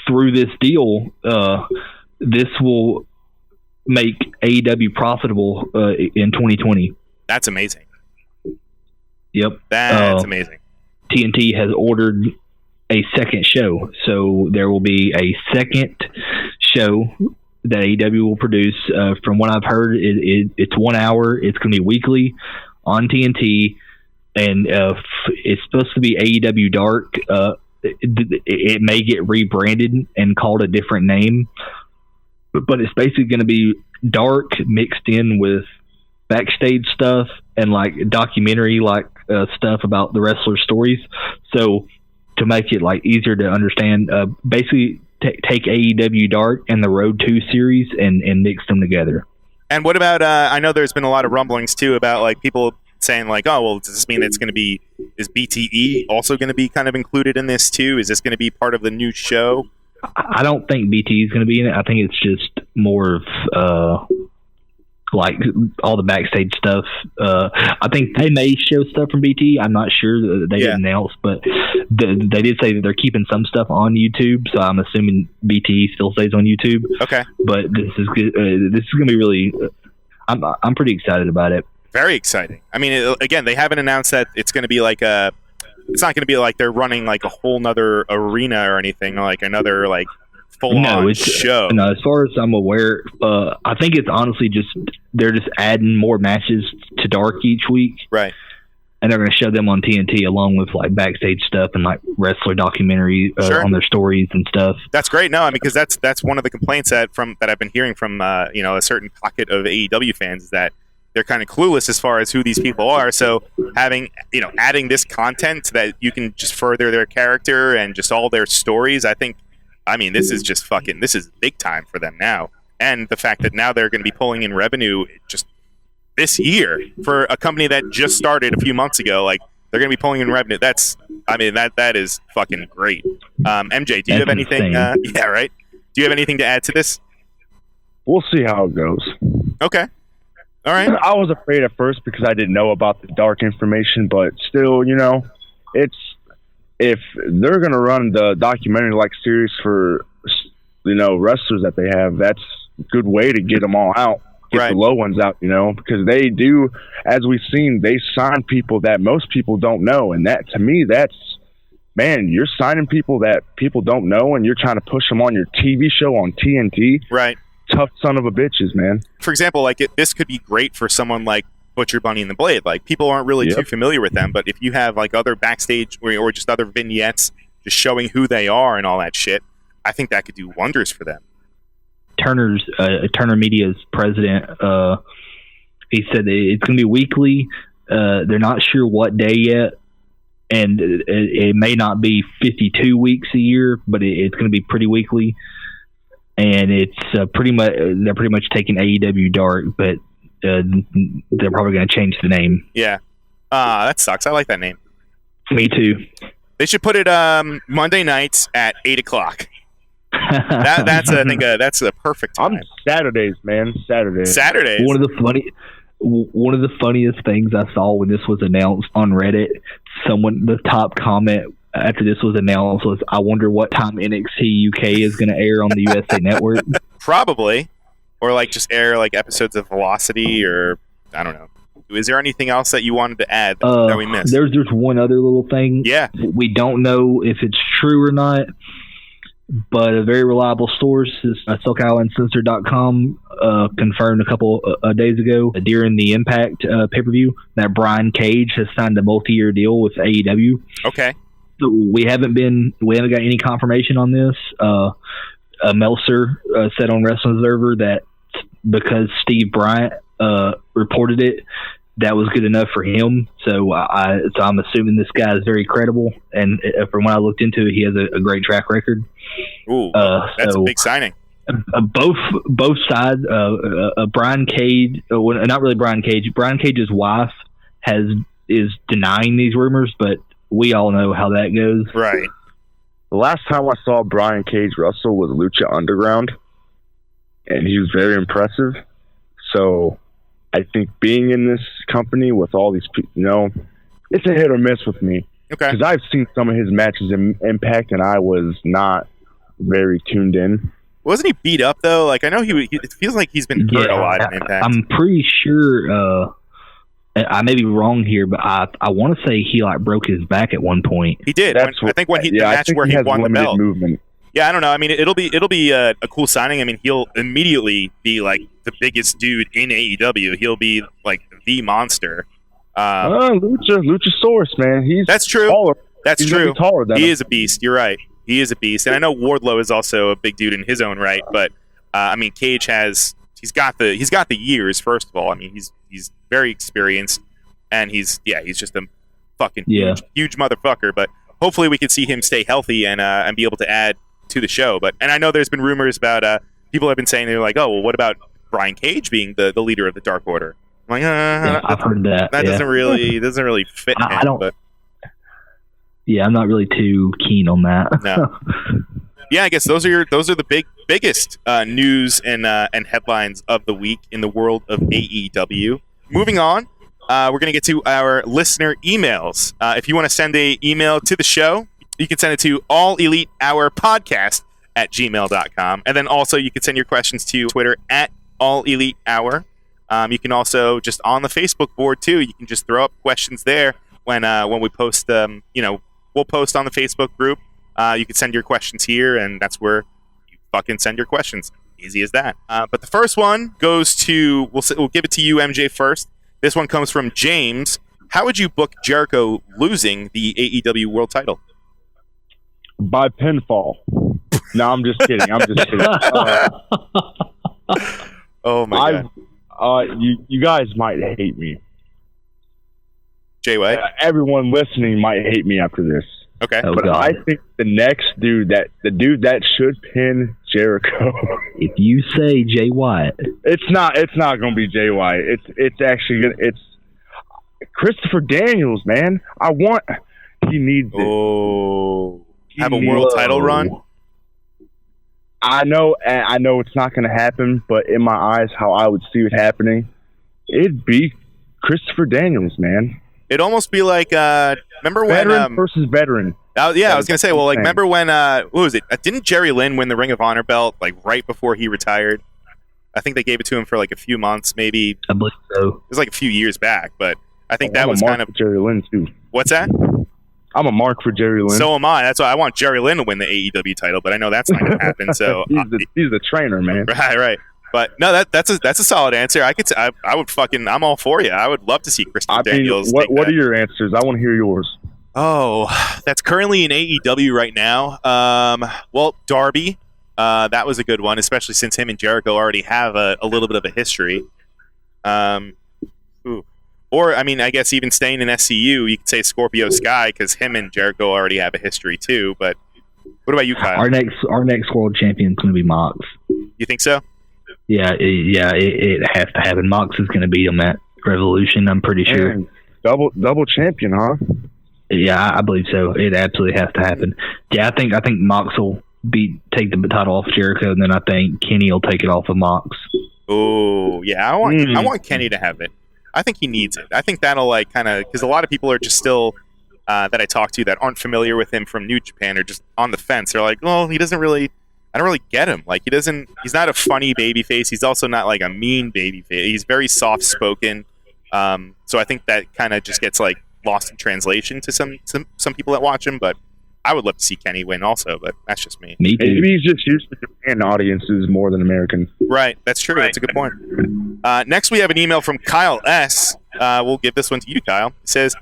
through this deal, this will make AEW profitable in 2020. That's amazing. Yep. That's amazing. TNT has ordered a second show, so there will be a second show that AEW will produce. From what I've heard, it's 1 hour. It's going to be weekly on TNT, and it's supposed to be AEW Dark. It may get rebranded and called a different name, but it's basically going to be Dark mixed in with backstage stuff and like documentary stuff about the wrestler stories. So to make it like easier to understand, basically take AEW Dark and the Road 2 series and mix them together. And what about I know there's been a lot of rumblings too about like people saying like, oh well, does this mean it's going to be, is BTE also going to be kind of included in this too? Is this going to be part of the new show? I don't think BTE is going to be in it. I think it's just more of like all the backstage stuff. I think they may show stuff from BT. I'm not sure. They didn't announce, but they did say that they're keeping some stuff on YouTube. So I'm assuming BT still stays on YouTube. Okay. But this is going to be really. I'm pretty excited about it. Very exciting. I mean, again, they haven't announced that it's going to be like a. It's not going to be like they're running like a whole nother arena or anything, like another like full-on show. No, as far as I'm aware, I think it's honestly just they're just adding more matches to Dark each week, right? And they're going to show them on TNT along with like backstage stuff and like wrestler documentary on their stories and stuff. That's great. No, I mean, because that's one of the complaints that I've been hearing from a certain pocket of AEW fans is that they're kind of clueless as far as who these people are. So adding this content so that you can just further their character and just all their stories, I mean, this is just this is big time for them now. and the fact that now they're going to be pulling in revenue just this year for a company that just started a few months ago. Like, they're going to be pulling in revenue. That is fucking great. MJ, do you have anything? Yeah, right. Do you have anything to add to this? We'll see how it goes. Okay. All right. I was afraid at first because I didn't know about the dark information, but still, if they're going to run the documentary-like series for, wrestlers that they have, that's a good way to get them all out, get the low ones out, because they do, as we've seen, they sign people that most people don't know, and that, to me, man, you're signing people that people don't know, and you're trying to push them on your TV show on TNT. Right. Tough son of a bitches, man. For example, like this could be great for someone like Butcher, Bunny, and the Blade. Like, people aren't really too familiar with them, but if you have like other backstage or just other vignettes just showing who they are and all that shit, I think that could do wonders for them. Turner Media's president, he said it's going to be weekly. They're not sure what day yet, and it may not be 52 weeks a year, but it's going to be pretty weekly. And it's they're pretty much taking AEW dark, but they're probably going to change the name. Yeah, that sucks. I like that name. Me too. They should put it Monday nights at 8:00. That's a perfect time. Saturdays, man. Saturdays. One of the funniest things I saw when this was announced on Reddit, the top comment after this was announced was, "I wonder what time NXT UK is going to air on the USA Network." Probably, or like just air like episodes of Velocity, or I don't know. Is there anything else that you wanted to add that we missed? There's one other little thing. Yeah, we don't know if it's true or not, but a very reliable source is SoCalUncensored.com confirmed a couple days ago during the Impact pay-per-view that Brian Cage has signed a multi-year deal with AEW. Okay. So we haven't got any confirmation on this. Meltzer said on Wrestling Observer that because Steve Bryant reported it, that was good enough for him. So I'm assuming this guy is very credible, and from what I looked into, he has a great track record. Ooh, that's a big signing. Both sides. Brian Cage, not really Brian Cage. Brian Cage's wife is denying these rumors, but we all know how that goes. Right. The last time I saw Brian Cage wrestle was Lucha Underground, and he was very impressive. So I think being in this company with all these people, it's a hit or miss with me. Okay. Because I've seen some of his matches in Impact, and I was not very tuned in. Wasn't he beat up, though? Like, I know it feels like he's been hurt a lot in Impact. I'm pretty sure... I may be wrong here, but I want to say he broke his back at one point. He did. I think when the match where he won the belt. Movement. Yeah, I don't know. I mean, it'll be a cool signing. I mean, he'll immediately be like the biggest dude in AEW. He'll be like the monster. Luchasaurus, man. That's true. Taller. That's He's true. Taller than he him. is a beast. You're right. He is a beast, and I know Wardlow is also a big dude in his own right. But I mean, Cage he's got the years. First of all, I mean, he's very experienced, and he's just a fucking huge motherfucker. But hopefully, we can see him stay healthy and be able to add to the show. And I know there's been rumors about people have been saying they're like, oh, well, what about Brian Cage being the leader of the Dark Order? I'm like, I've heard that. That doesn't really fit. I don't. But. Yeah, I'm not really too keen on that. No. Yeah, I guess those are the biggest news and headlines of the week in the world of AEW. Moving on, we're going to get to our listener emails. If you want to send an email to the show, you can send it to allelitehourpodcast@gmail.com. And then also you can send your questions to Twitter @allelitehour. You can also just on the Facebook board too. You can just throw up questions there when we post. We'll post on the Facebook group. You can send your questions here, and that's where you fucking send your questions. Easy as that. But the first one goes to, we'll give it to you, MJ, first. This one comes from James. How would you book Jericho losing the AEW World Title? By pinfall. No, I'm just kidding. Oh, my God. You guys might hate me. Jay White? Everyone listening might hate me after this. Okay. But I think the next dude that should pin Jericho. If you say Jay White, It's not going to be Jay White. It's actually it's Christopher Daniels, man. He needs it. Oh, have a world title run. I know it's not going to happen, but in my eyes, how I would see it happening, it'd be Christopher Daniels, man. It'd almost be like remember when Veteran versus veteran. I was gonna say, well, like remember when what was it? Didn't Jerry Lynn win the Ring of Honor belt like right before he retired? I think they gave it to him for like a few months, maybe. I believe so. It was like a few years back, but I think that was kind of Jerry Lynn too. What's that? I'm a mark for Jerry Lynn. So am I. That's why I want Jerry Lynn to win the AEW title, but I know that's not going to happen. So he's the trainer, man. Right. But no, that's a solid answer. I'm all for you. I would love to see Christopher Daniels. What are your answers? I want to hear yours. Oh, that's currently in AEW right now. Well, Darby, that was a good one, especially since him and Jericho already have a little bit of a history. Or, I mean, I guess even staying in SCU, you could say Scorpio Sky because him and Jericho already have a history too. But what about you, Kyle? Our next world champion is going to be Mox. You think so? Yeah, it has to happen. Mox is going to beat him at Revolution. I'm pretty sure. Man, double champion, huh? Yeah, I believe so. It absolutely has to happen. Yeah, I think Mox will take the title off Jericho, and then I think Kenny will take it off of Mox. Oh, yeah, I want Kenny to have it. I think he needs it. I think that'll like kind of because a lot of people are just still that I talk to that aren't familiar with him from New Japan are just on the fence. They're like, well, he doesn't really. I don't really get him. Like he's not a funny baby face. He's also not like a mean baby face. He's very soft spoken. So I think that kind of just gets like lost in translation to some people that watch him. But I would love to see Kenny win also. But that's just me. Me too. Maybe he's just used to Japan audiences more than American. Right. That's true. That's a good point. Next, we have an email from Kyle S. We'll give this one to you, Kyle. It says,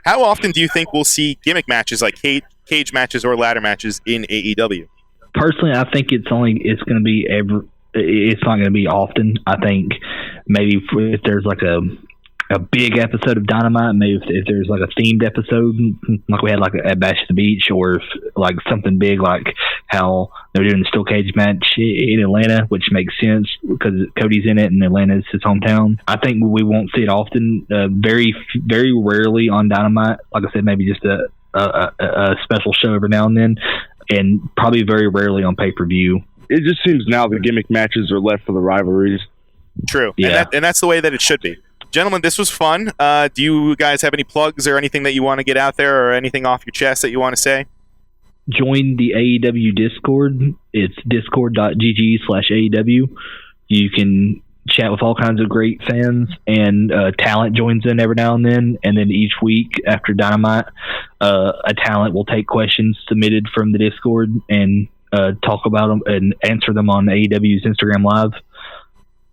how often do you think we'll see gimmick matches like cage matches or ladder matches in AEW? Personally, I think it's not going to be often. I think maybe if there's like a big episode of Dynamite, maybe if there's like a themed episode like we had like at Bash at the Beach, or if like something big like how they're doing the steel cage match in Atlanta, which makes sense because Cody's in it and Atlanta is his hometown. I think we won't see it often. Very, very rarely on Dynamite. Like I said, maybe just a special show every now and then, and probably very rarely on pay-per-view. It just seems now the gimmick matches are left for the rivalries. True. Yeah. And that's the way that it should be. Gentlemen, this was fun. Do you guys have any plugs or anything that you want to get out there or anything off your chest that you want to say? Join the AEW Discord. It's discord.gg/AEW. You can chat with all kinds of great fans, and talent joins in every now and then. And then each week after Dynamite, a talent will take questions submitted from the Discord and talk about them and answer them on AEW's Instagram Live.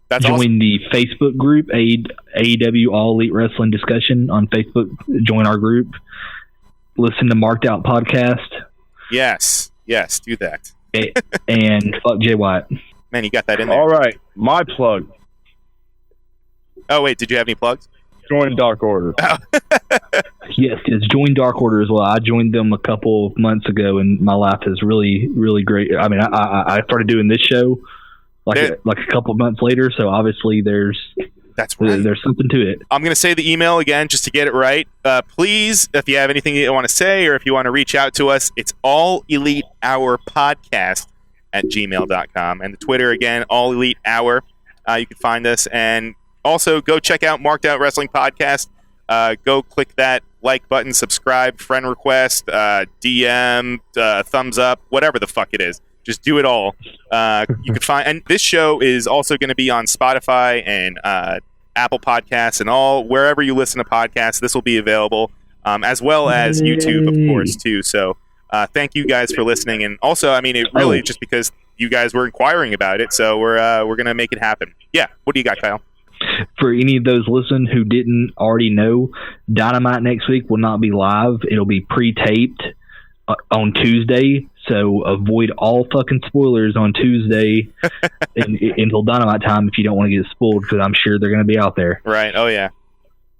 That's Join awesome. the Facebook group, AEW All Elite Wrestling Discussion on Facebook. Join our group. Listen to Marked Out Podcast. Yes, do that. And fuck Jay White. Man, you got that in there. All right, my plug. Oh, wait, did you have any plugs? Join Dark Order. Yes, join Dark Order as well. I joined them a couple of months ago, and my life is really, really great. I mean, I started doing this show like a couple of months later, so obviously there's something to it. I'm going to say the email again just to get it right. Please, if you have anything you want to say or if you want to reach out to us, it's All Elite Hour Podcast at gmail.com. And the Twitter, again, All Elite Hour. You can find us. And also, go check out Marked Out Wrestling Podcast. Go click that like button, subscribe, friend request, DM, thumbs up, whatever the fuck it is. Just do it all. You can find, and this show is also going to be on Spotify and Apple Podcasts and all wherever you listen to podcasts. This will be available, as well as YouTube, of course, too. So, thank you guys for listening. And also, I mean, it really just because you guys were inquiring about it, so we're going to make it happen. Yeah. What do you got, Kyle? For any of those listening who didn't already know, Dynamite next week will not be live. It'll be pre-taped on Tuesday. So avoid all fucking spoilers on Tuesday until Dynamite time if you don't want to get spoiled, because I'm sure they're going to be out there. Right. Oh, yeah.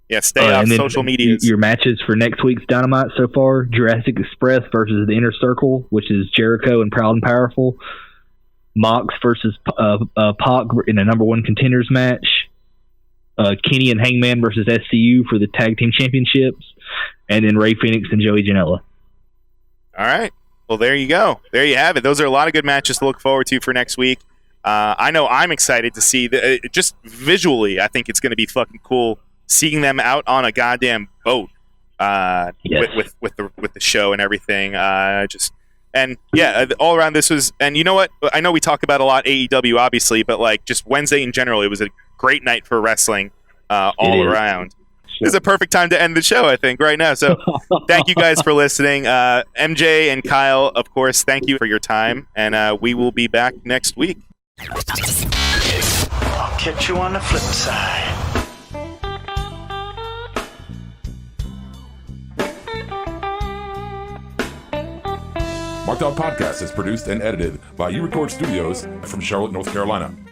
Yeah, stay off social media. Your matches for next week's Dynamite so far, Jurassic Express versus the Inner Circle, which is Jericho and Proud and Powerful. Mox versus Pac in a number 1 contenders match. Kenny and Hangman versus SCU for the tag team championships, and then Rey Fenix and Joey Janela. All right. Well, there you go. There you have it. Those are a lot of good matches to look forward to for next week. I know I'm excited to see just visually. I think it's going to be fucking cool seeing them out on a goddamn boat with the show and everything. All around this was, and you know what? I know we talk about a lot AEW, obviously, but like just Wednesday in general, it was a great night for wrestling all around. This is a perfect time to end the show, I think, right now. So thank you guys for listening. MJ and Kyle, of course, thank you for your time, and we will be back next week. I'll catch you on the flip side. Marked Out Podcast is produced and edited by You Record Studios from Charlotte, North Carolina.